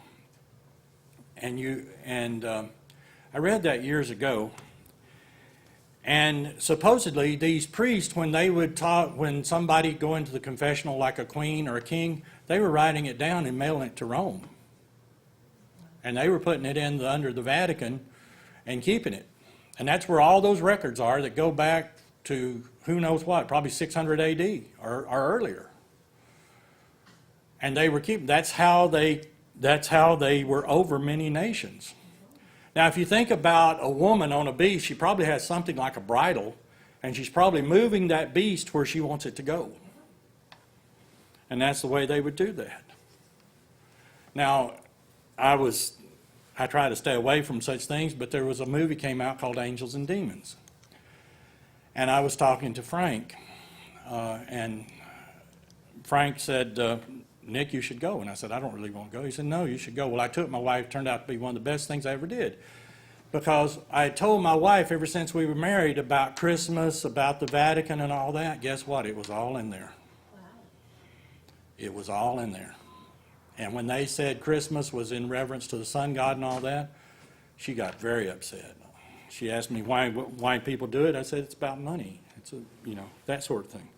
And I read that years ago. And supposedly these priests, when they would talk, when somebody go into the confessional like a queen or a king, they were writing it down and mailing it to Rome. And they were putting it under the Vatican and keeping it. And that's where all those records are that go back to who knows what, probably 600 AD or earlier. And they were keeping, that's how they were over many nations. Now, if you think about a woman on a beast, she probably has something like a bridle, and she's probably moving that beast where she wants it to go. And that's the way they would do that. Now, I try to stay away from such things, but there was a movie came out called Angels and Demons. And I was talking to Frank, and Frank said, Nick, you should go. And I said, I don't really want to go. He said, no, you should go. Well, I took my wife. It turned out to be one of the best things I ever did. Because I had told my wife ever since we were married about Christmas, about the Vatican and all that. Guess what? It was all in there. Wow. It was all in there. And when they said Christmas was in reverence to the sun god and all that, she got very upset. She asked me why people do it. I said, it's about money. It's that sort of thing.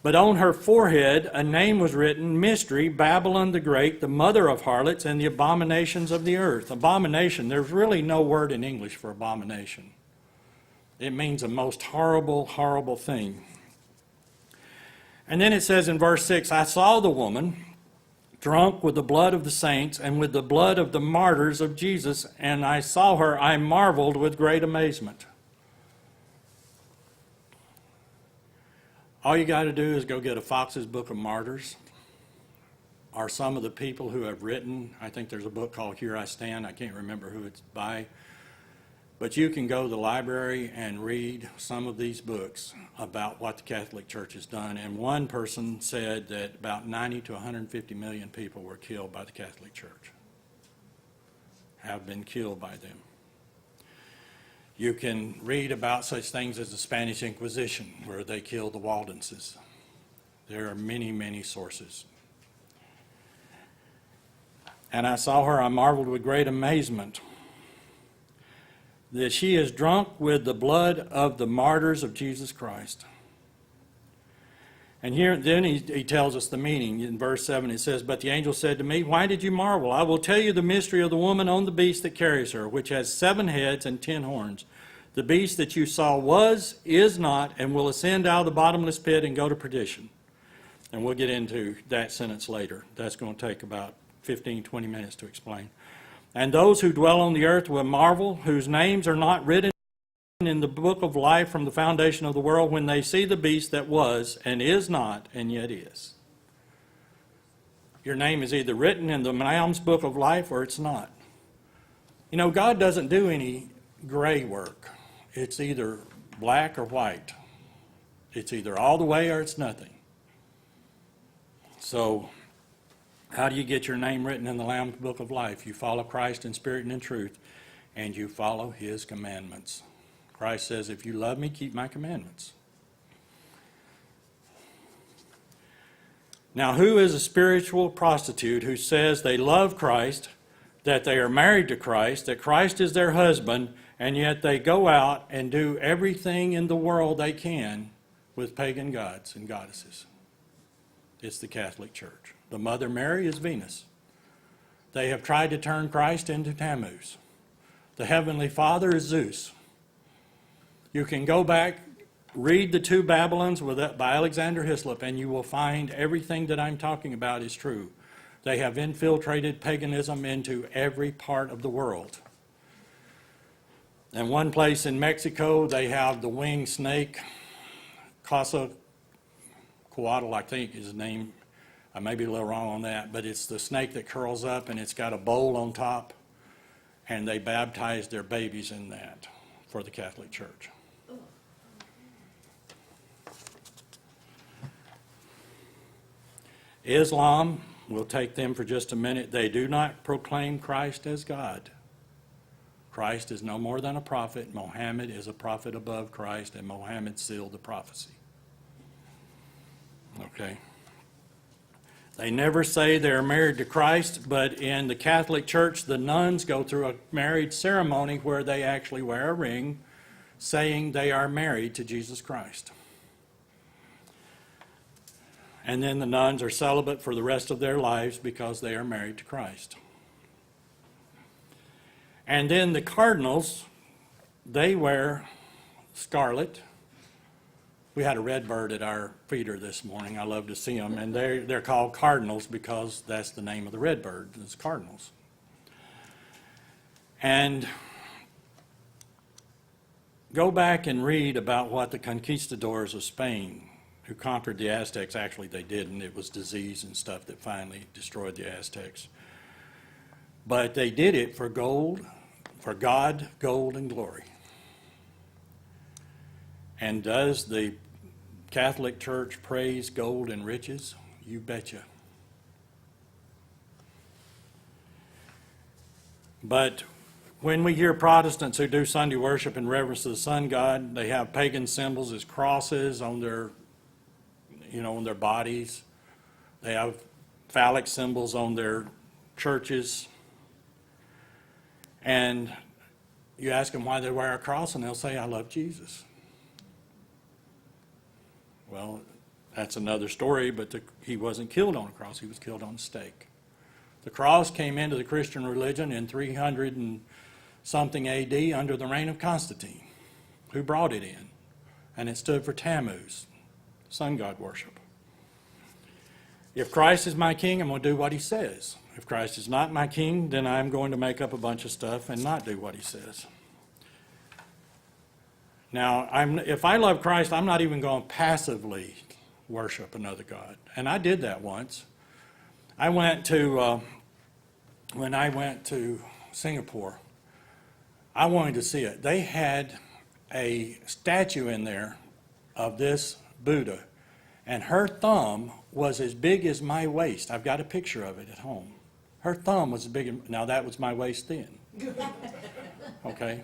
But on her forehead a name was written, Mystery, Babylon the Great, the mother of harlots and the abominations of the earth. Abomination, there's really no word in English for abomination. It means a most horrible, horrible thing. And then it says in verse 6, I saw the woman drunk with the blood of the saints and with the blood of the martyrs of Jesus, and I saw her, I marveled with great amazement. All you got to do is go get a Fox's Book of Martyrs, or some of the people who have written. I think there's a book called Here I Stand. I can't remember who it's by. But you can go to the library and read some of these books about what the Catholic Church has done. And one person said that about 90 to 150 million people were killed by the Catholic Church, have been killed by them. You can read about such things as the Spanish Inquisition, where they killed the Waldenses. There are many, many sources. And I saw her, I marveled with great amazement, that she is drunk with the blood of the martyrs of Jesus Christ. And here, then he tells us the meaning. In verse 7 it says, But the angel said to me, Why did you marvel? I will tell you the mystery of the woman on the beast that carries her, which has 7 heads and 10 horns. The beast that you saw was, is not, and will ascend out of the bottomless pit and go to perdition. And we'll get into that sentence later. That's going to take about 15, 20 minutes to explain. And those who dwell on the earth will marvel, whose names are not written in the book of life from the foundation of the world, when they see the beast that was and is not and yet is. Your name is either written in the Lamb's book of life or it's not. You know, God doesn't do any gray work. It's either black or white. It's either all the way or it's nothing. So, how do you get your name written in the Lamb's book of life? You follow Christ in spirit and in truth, and you follow his commandments. Christ says, if you love me, keep my commandments. Now, who is a spiritual prostitute who says they love Christ, that they are married to Christ, that Christ is their husband, and yet they go out and do everything in the world they can with pagan gods and goddesses? It's the Catholic Church. The Mother Mary is Venus. They have tried to turn Christ into Tammuz. The Heavenly Father is Zeus. You can go back, read the 2 Babylons by Alexander Hislop, and you will find everything that I'm talking about is true. They have infiltrated paganism into every part of the world. And one place in Mexico, they have the winged snake, Quetzalcoatl, I think is his name. I may be a little wrong on that, but it's the snake that curls up and it's got a bowl on top, and they baptize their babies in that for the Catholic Church. Islam, we'll take them for just a minute. They do not proclaim Christ as God. Christ is no more than a prophet. Mohammed is a prophet above Christ, and Mohammed sealed the prophecy. Okay. They never say they're married to Christ, but in the Catholic Church, the nuns go through a marriage ceremony where they actually wear a ring saying they are married to Jesus Christ. And then the nuns are celibate for the rest of their lives because they are married to Christ. And then the cardinals, they wear scarlet. We had a red bird at our feeder this morning. I love to see them. And they're called cardinals because that's the name of the red bird, is cardinals. And go back and read about what the conquistadors of Spain, who conquered the Aztecs, actually they didn't. It was disease and stuff that finally destroyed the Aztecs. But they did it for gold, for God, gold, and glory. And does the Catholic Church praise gold and riches? You betcha. But when we hear Protestants who do Sunday worship in reverence to the sun god, they have pagan symbols as crosses on their, on their bodies. They have phallic symbols on their churches. And you ask them why they wear a cross, and they'll say, I love Jesus. Well, that's another story, but he wasn't killed on a cross. He was killed on a stake. The cross came into the Christian religion in 300 and something AD under the reign of Constantine, who brought it in. And it stood for Tammuz, sun god worship. If Christ is my king, I'm going to do what he says. If Christ is not my king, then I'm going to make up a bunch of stuff and not do what he says. Now, if I love Christ, I'm not even going to passively worship another god. And I did that once. When I went to Singapore, I wanted to see it. They had a statue in there of this Buddha, and her thumb was as big as my waist. I've got a picture of it at home. Her thumb was as big, now that was my waist then. Okay?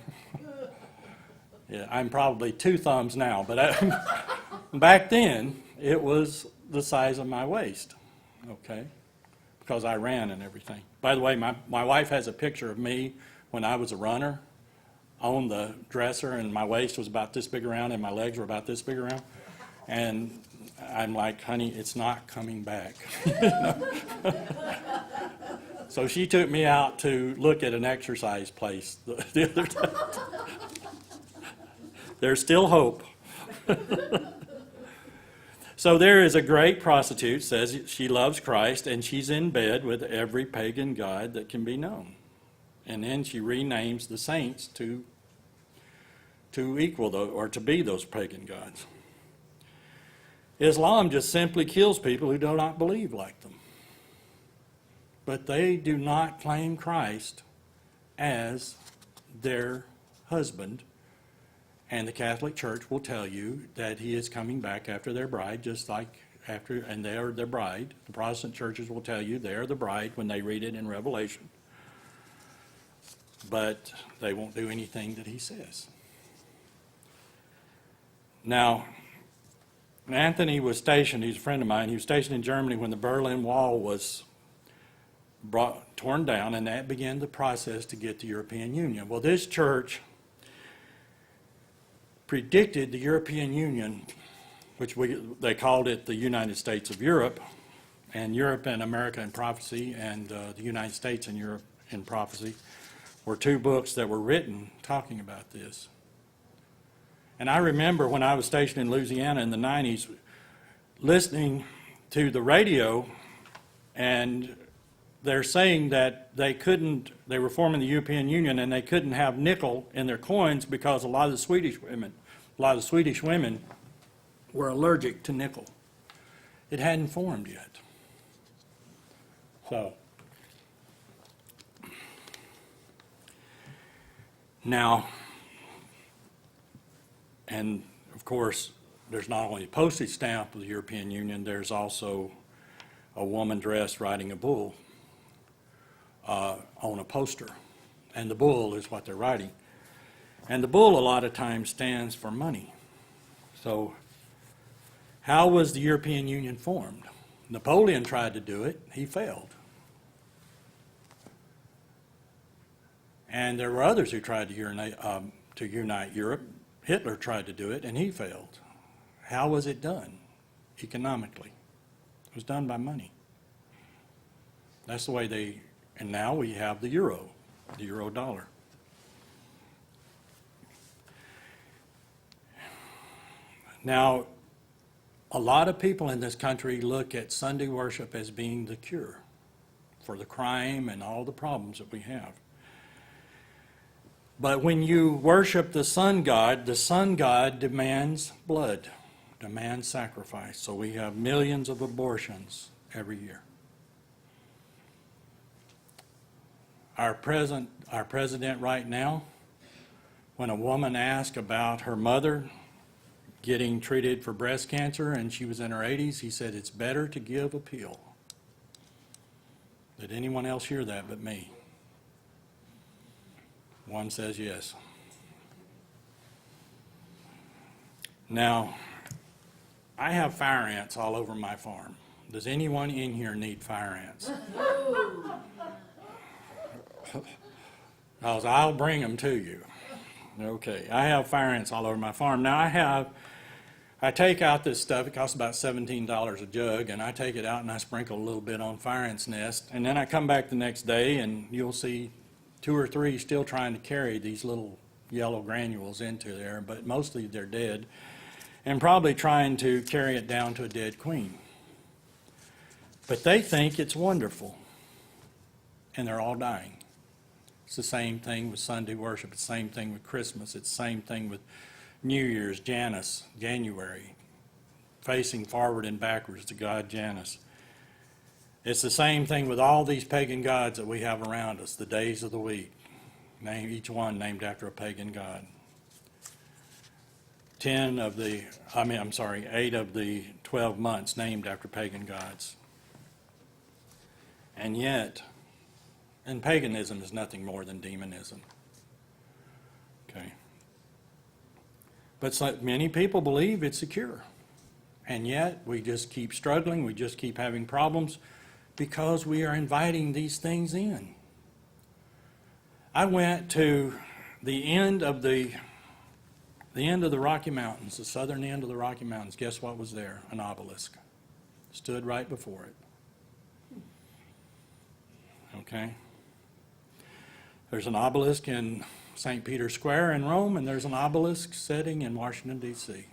Yeah, I'm probably 2 thumbs now, but back then, it was the size of my waist, okay? Because I ran and everything. By the way, my wife has a picture of me when I was a runner on the dresser, and my waist was about this big around, and my legs were about this big around. And I'm like, honey, it's not coming back. So she took me out to look at an exercise place the other day. There's still hope. So there is a great prostitute, says she loves Christ, and she's in bed with every pagan god that can be known. And then she renames the saints to equal or to be those pagan gods. Islam just simply kills people who do not believe like them. But they do not claim Christ as their husband. And the Catholic Church will tell you that he is coming back after their bride, just like after, and they are their bride. The Protestant churches will tell you they are the bride when they read it in Revelation. But they won't do anything that he says. Now, Anthony was stationed, he's a friend of mine, he was stationed in Germany when the Berlin Wall was torn down, and that began the process to get the European Union. Well, this church predicted the European Union, which they called it the United States of Europe, and Europe and America in Prophecy, and the United States and Europe in Prophecy were 2 books that were written talking about this. And I remember when I was stationed in Louisiana in the 90s, listening to the radio, and they're saying that they were forming the European Union, and they couldn't have nickel in their coins because a lot of the Swedish women were allergic to nickel. It hadn't formed yet. So, now, and of course, there's not only a postage stamp of the European Union, there's also a woman dressed riding a bull on a poster. And the bull is what they're riding. And the bull a lot of times stands for money. So how was the European Union formed? Napoleon tried to do it. He failed. And there were others who tried to unite Europe. Hitler tried to do it, and he failed. How was it done economically? It was done by money. That's the way and now we have the euro dollar. Now, a lot of people in this country look at Sunday worship as being the cure for the crime and all the problems that we have. But when you worship the sun god demands blood, demands sacrifice. So we have millions of abortions every year. Our president right now, when a woman asked about her mother getting treated for breast cancer and she was in her 80s, he said, it's better to give a pill. Did anyone else hear that but me? One says yes. Now, I have fire ants all over my farm. Does anyone in here need fire ants? Because I'll bring them to you. Okay, I have fire ants all over my farm. Now I take out this stuff, it costs about $17 a jug, and I take it out and I sprinkle a little bit on fire ants' nest, and then I come back the next day and you'll see 2 or 3 still trying to carry these little yellow granules into there, but mostly they're dead, and probably trying to carry it down to a dead queen. But they think it's wonderful, and they're all dying. It's the same thing with Sunday worship. It's the same thing with Christmas. It's the same thing with New Year's, Janus, January, facing forward and backwards to God Janus. It's the same thing with all these pagan gods that we have around us, the days of the week, each one named after a pagan god. 8 of the 12 months named after pagan gods. And yet, and paganism is nothing more than demonism. Okay. But many people believe it's secure. And yet, we just keep struggling, we just keep having problems because we are inviting these things in. I went to the end of the Rocky Mountains, the southern end of the Rocky Mountains. Guess what was there? An obelisk. Stood right before it. Okay? There's an obelisk in St. Peter's Square in Rome, and there's an obelisk sitting in Washington, D.C.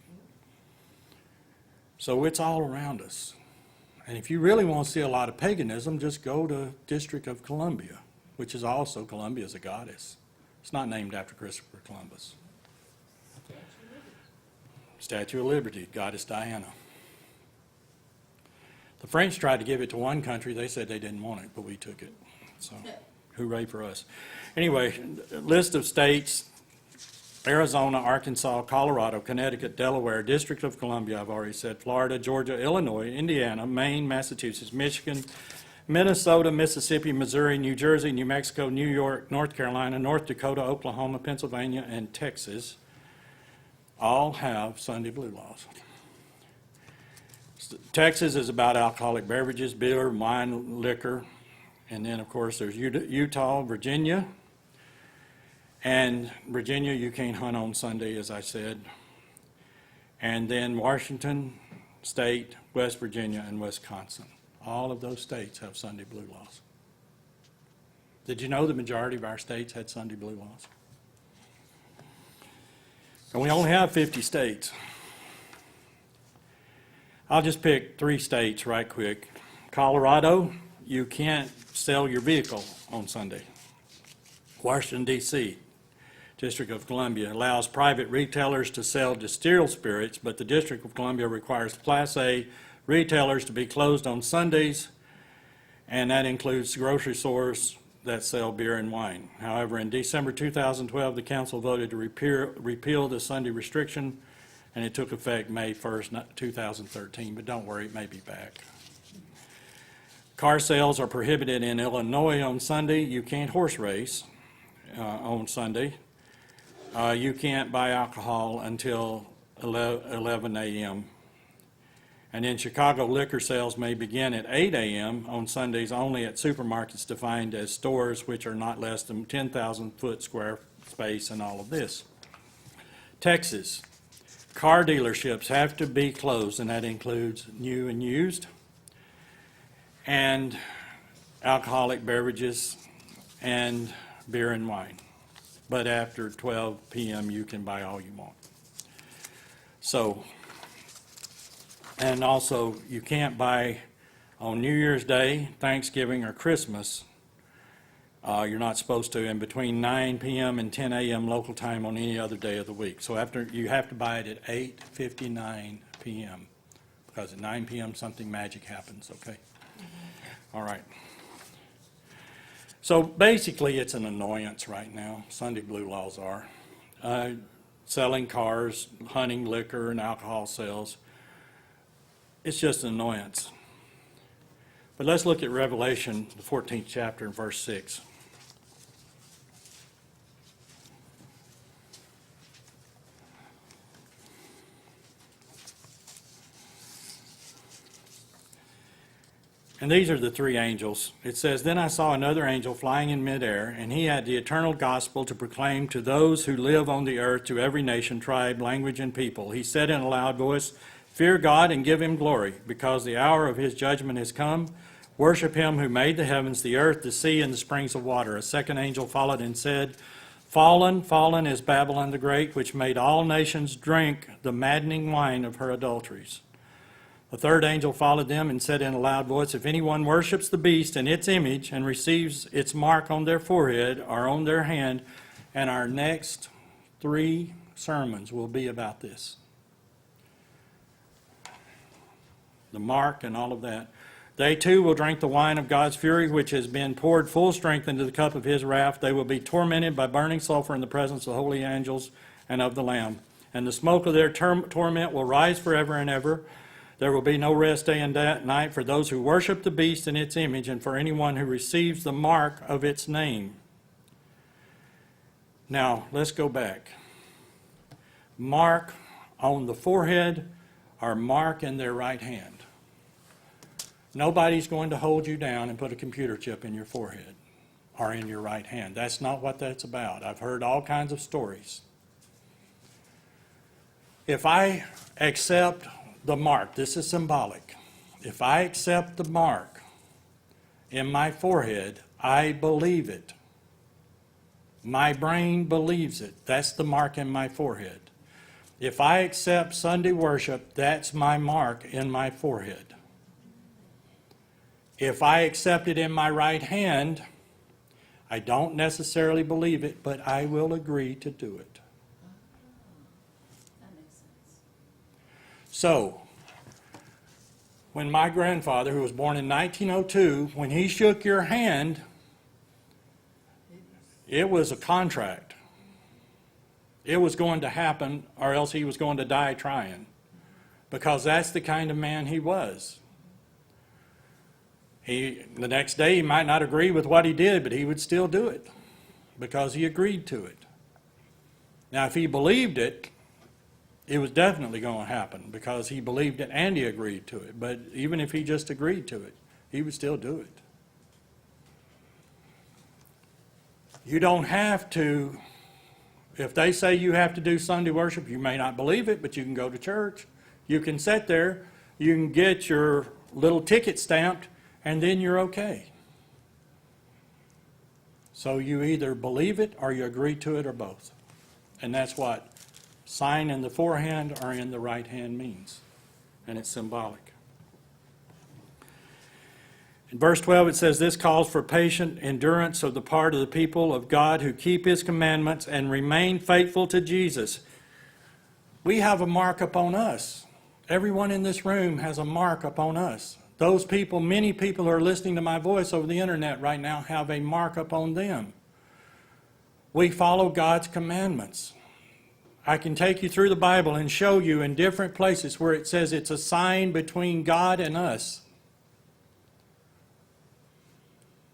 So it's all around us. And if you really want to see a lot of paganism, just go to District of Columbia, which is also, Columbia is a goddess. It's not named after Christopher Columbus. Statue of Liberty, Goddess Diana. The French tried to give it to one country. They said they didn't want it, but we took it. So, hooray for us. Anyway, list of states: Arizona, Arkansas, Colorado, Connecticut, Delaware, District of Columbia, I've already said, Florida, Georgia, Illinois, Indiana, Maine, Massachusetts, Michigan, Minnesota, Mississippi, Missouri, New Jersey, New Mexico, New York, North Carolina, North Dakota, Oklahoma, Pennsylvania, and Texas all have Sunday blue laws. Texas is about alcoholic beverages, beer, wine, liquor, and then, of course, there's Utah, Virginia. And Virginia, you can't hunt on Sunday, as I said. And then Washington State, West Virginia, and Wisconsin. All of those states have Sunday blue laws. Did you know the majority of our states had Sunday blue laws? And we only have 50 states. I'll just pick 3 states right quick. Colorado, you can't sell your vehicle on Sunday. Washington, D.C., District of Columbia, allows private retailers to sell distilled spirits, but the District of Columbia requires Class A retailers to be closed on Sundays, and that includes grocery stores that sell beer and wine. However, in December 2012, the council voted to repeal the Sunday restriction, and it took effect May 1st, 2013, but don't worry, it may be back. Car sales are prohibited in Illinois on Sunday. You can't horse race on Sunday. You can't buy alcohol until 11 a.m. And in Chicago, liquor sales may begin at 8 a.m. on Sundays only at supermarkets defined as stores which are not less than 10,000 foot square space and all of this. Texas, car dealerships have to be closed, and that includes new and used, and alcoholic beverages and beer and wine. But after 12 p.m. you can buy all you want. So, and also you can't buy on New Year's Day, Thanksgiving, or Christmas. You're not supposed to in between 9 p.m. and 10 a.m. local time on any other day of the week. So after, you have to buy it at 8:59 p.m. because at 9 p.m. something magic happens, okay? All right. So basically it's an annoyance right now, Sunday blue laws are. Selling cars, hunting, liquor, and alcohol sales. It's just an annoyance. But let's look at Revelation, the 14th chapter, and verse 6. And these are the three angels. It says, "Then I saw another angel flying in midair, and he had the eternal gospel to proclaim to those who live on the earth, to every nation, tribe, language, and people. He said in a loud voice, 'Fear God and give him glory, because the hour of his judgment is come. Worship him who made the heavens, the earth, the sea, and the springs of water.' A second angel followed and said, 'Fallen, fallen is Babylon the Great, which made all nations drink the maddening wine of her adulteries.' A third angel followed them and said in a loud voice, 'If anyone worships the beast and its image and receives its mark on their forehead or on their hand,'" and our next 3 sermons will be about this. The mark and all of that. "They too will drink the wine of God's fury, which has been poured full strength into the cup of his wrath. They will be tormented by burning sulfur in the presence of the holy angels and of the Lamb. And the smoke of their torment will rise forever and ever. There will be no rest day and night for those who worship the beast and its image, and for anyone who receives the mark of its name." Now, let's go back. Mark on the forehead or mark in their right hand. Nobody's going to hold you down and put a computer chip in your forehead or in your right hand. That's not what that's about. I've heard all kinds of stories. If I accept the mark, this is symbolic. If I accept the mark in my forehead, I believe it. My brain believes it. That's the mark in my forehead. If I accept Sunday worship, that's my mark in my forehead. If I accept it in my right hand, I don't necessarily believe it, but I will agree to do it. That makes sense. So, when my grandfather, who was born in 1902, when he shook your hand, it was a contract. It was going to happen, or else he was going to die trying, because that's the kind of man he was. The next day he might not agree with what he did, but he would still do it because he agreed to it. Now, if he believed it, it was definitely going to happen because he believed it and he agreed to it. But even if he just agreed to it, he would still do it. You don't have to, if they say you have to do Sunday worship, you may not believe it, but you can go to church. You can sit there, you can get your little ticket stamped, and then you're okay. So you either believe it or you agree to it or both. And that's what sign in the forehand or in the right hand means. And it's symbolic. In verse 12 it says, "This calls for patient endurance of the part of the people of God who keep his commandments and remain faithful to Jesus." We have a mark upon us. Everyone in this room has a mark upon us. Those people, many people who are listening to my voice over the internet right now have a mark upon them. We follow God's commandments. I can take you through the Bible and show you in different places where it says it's a sign between God and us.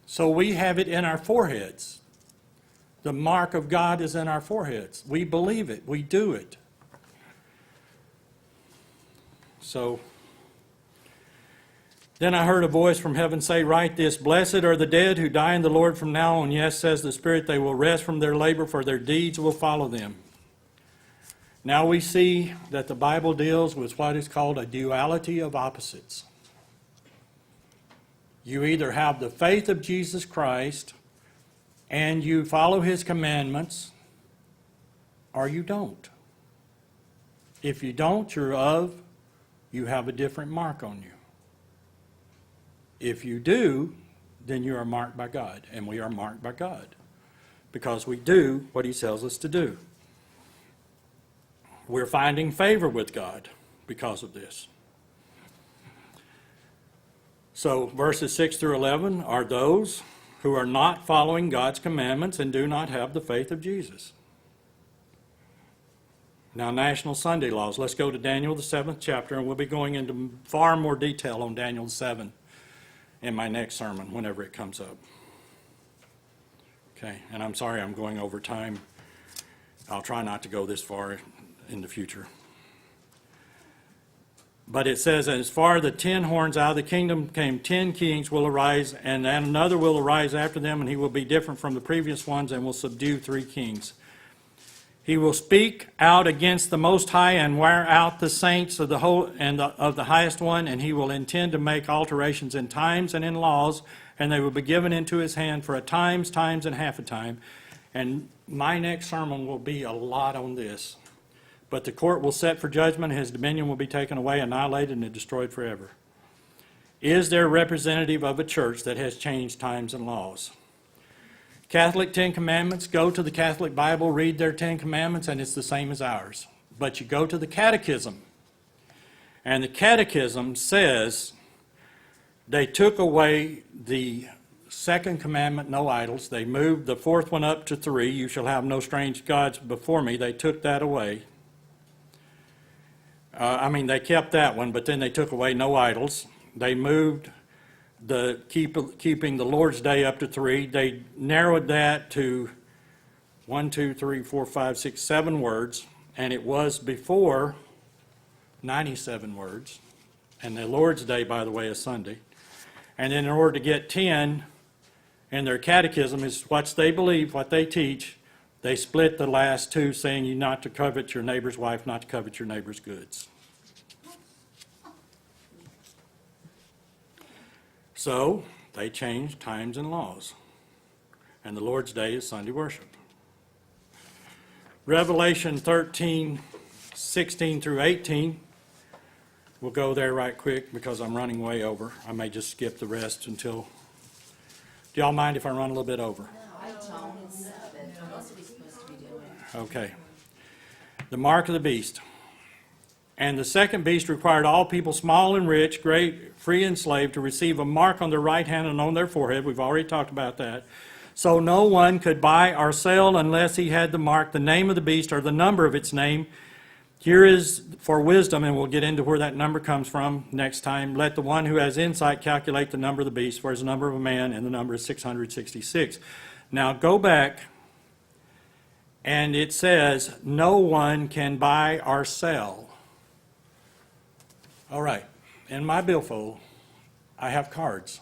So we have it in our foreheads. The mark of God is in our foreheads. We believe it. We do it. So, then I heard a voice from heaven say, "Write this, blessed are the dead who die in the Lord from now on. Yes, says the Spirit, they will rest from their labor, for their deeds will follow them." Now we see that the Bible deals with what is called a duality of opposites. You either have the faith of Jesus Christ and you follow his commandments, or you don't. If you don't, you have a different mark on you. If you do, then you are marked by God, and we are marked by God because we do what he tells us to do. We're finding favor with God because of this. So verses 6 through 11 are those who are not following God's commandments and do not have the faith of Jesus. Now, National Sunday Laws. Let's go to Daniel, the 7th chapter, and we'll be going into far more detail on Daniel 7 in my next sermon, whenever it comes up. Okay, and I'm sorry I'm going over time. I'll try not to go this far in the future. But it says, as far the 10 horns out of the kingdom came 10 kings will arise, and then another will arise after them, and he will be different from the previous ones and will subdue 3 kings. He will speak out against the Most High and wear out the saints of the whole and of the highest one, and he will intend to make alterations in times and in laws, and they will be given into his hand for a times, and half a time. And my next sermon will be a lot on this. But the court will set for judgment, his dominion will be taken away, annihilated, and destroyed forever. Is there a representative of a church that has changed times and laws? Catholic 10 Commandments, go to the Catholic Bible, read their 10 Commandments, and it's the same as ours. But you go to the Catechism, and the Catechism says they took away the second commandment, no idols. They moved the fourth one up to 3, you shall have no strange gods before me. They took that away. They kept that one, but then they took away no idols. They moved the keeping the Lord's Day up to 3. They narrowed that to 1, 2, 3, 4, 5, 6, 7 words, and it was before 97 words. And the Lord's Day, by the way, is Sunday. And then in order to get 10 in their catechism is what they believe, what they teach, they split the last 2, saying you not to covet your neighbor's wife, not to covet your neighbor's goods. So they changed times and laws. And the Lord's Day is Sunday worship. Revelation 13, 16 through 18. We'll go there right quick because I'm running way over. I may just skip the rest until... Do y'all mind if I run a little bit over? No, I don't. It's 7. Most of it's supposed to be doing. Okay. The mark of the beast. And the second beast required all people, small and rich, great, free and slave, to receive a mark on their right hand and on their forehead. We've already talked about that. So no one could buy or sell unless he had the mark, the name of the beast, or the number of its name. Here is for wisdom, and we'll get into where that number comes from next time. Let the one who has insight calculate the number of the beast, for it's the number of a man, and the number is 666. Now go back, and it says, no one can buy or sell. All right, in my billfold, I have cards.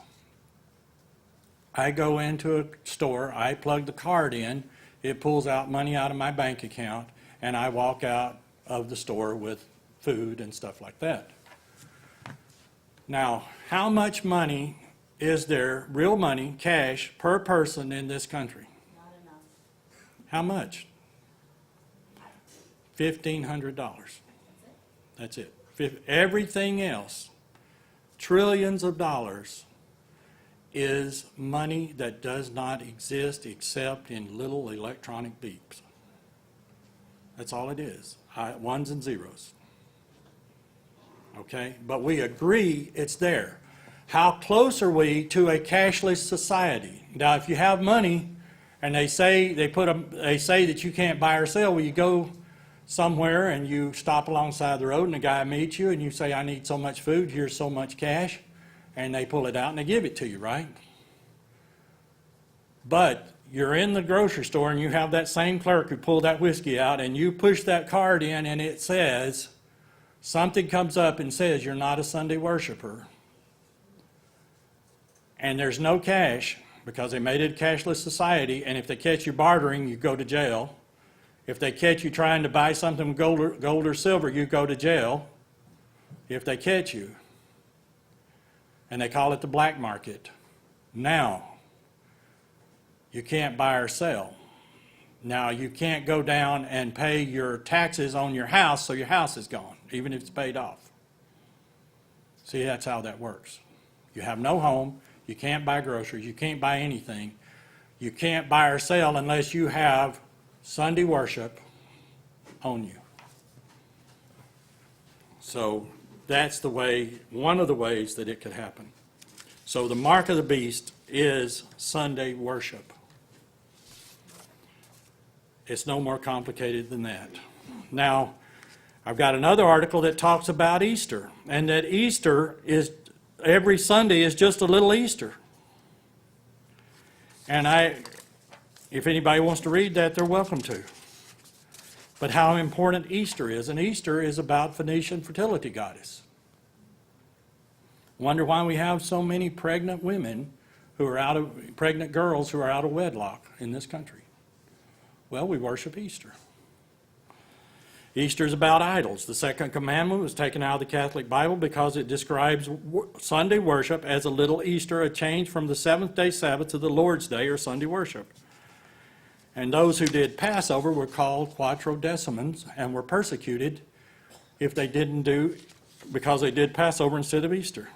I go into a store, I plug the card in, it pulls out money out of my bank account, and I walk out of the store with food and stuff like that. Now, how much money is there, real money, cash, per person in this country? Not enough. How much? $1,500. That's it. Everything else, trillions of dollars, is money that does not exist except in little electronic beeps. That's all it is, ones and zeros. Okay, but we agree it's there. How close are we to a cashless society? Now, if you have money and they say that you can't buy or sell, well, you go somewhere and you stop alongside the road and the guy meets you and you say, I need so much food, here's so much cash, and they pull it out and they give it to you, right? But you're in the grocery store and you have that same clerk who pulled that whiskey out and you push that card in and it says, something comes up and says you're not a Sunday worshiper. And there's no cash because they made it a cashless society, and if they catch you bartering, you go to jail. If they catch you trying to buy something with gold or silver, you go to jail if they catch you. And they call it the black market. Now, you can't buy or sell. Now, you can't go down and pay your taxes on your house, so your house is gone, even if it's paid off. See, that's how that works. You have no home, you can't buy groceries, you can't buy anything. You can't buy or sell unless you have Sunday worship on you. So that's the way, one of the ways that it could happen. So the mark of the beast is Sunday worship. It's no more complicated than that. Now, I've got another article that talks about Easter, and that Easter is, every Sunday is just a little Easter. And if anybody wants to read that, they're welcome to. But how important Easter is, and Easter is about Phoenician fertility goddess. Wonder why we have so many pregnant women who are pregnant girls who are out of wedlock in this country. Well, we worship Easter. Easter is about idols. The second commandment was taken out of the Catholic Bible because it describes Sunday worship as a little Easter, a change from the seventh-day Sabbath to the Lord's Day or Sunday worship. And those who did Passover were called quattrodecimans and were persecuted if they didn't do, because they did Passover instead of Easter.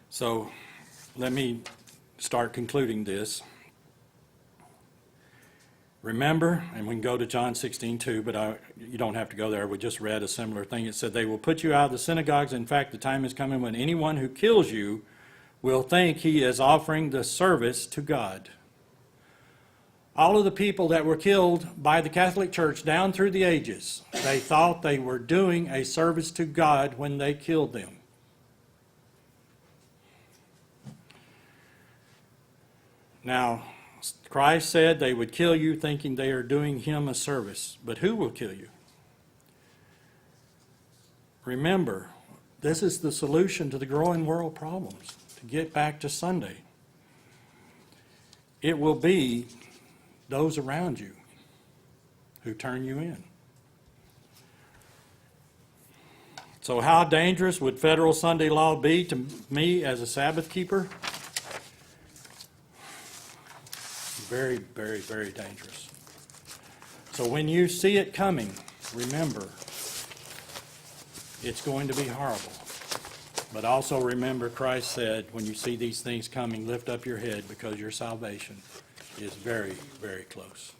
So let me start concluding this. Remember, and we can go to John 16:2, but you don't have to go there. We just read a similar thing. It said, they will put you out of the synagogues. In fact, the time is coming when anyone who kills you will think he is offering the service to God. All of the people that were killed by the Catholic Church down through the ages, they thought they were doing a service to God when they killed them. Now, Christ said they would kill you thinking they are doing him a service. But who will kill you? Remember, this is the solution to the growing world problems, to get back to Sunday. It will be those around you who turn you in. So how dangerous would federal Sunday law be to me as a Sabbath keeper? Very, very, very dangerous. So when you see it coming, remember, it's going to be horrible. But also remember, Christ said, when you see these things coming, lift up your head because your salvation is very, very close.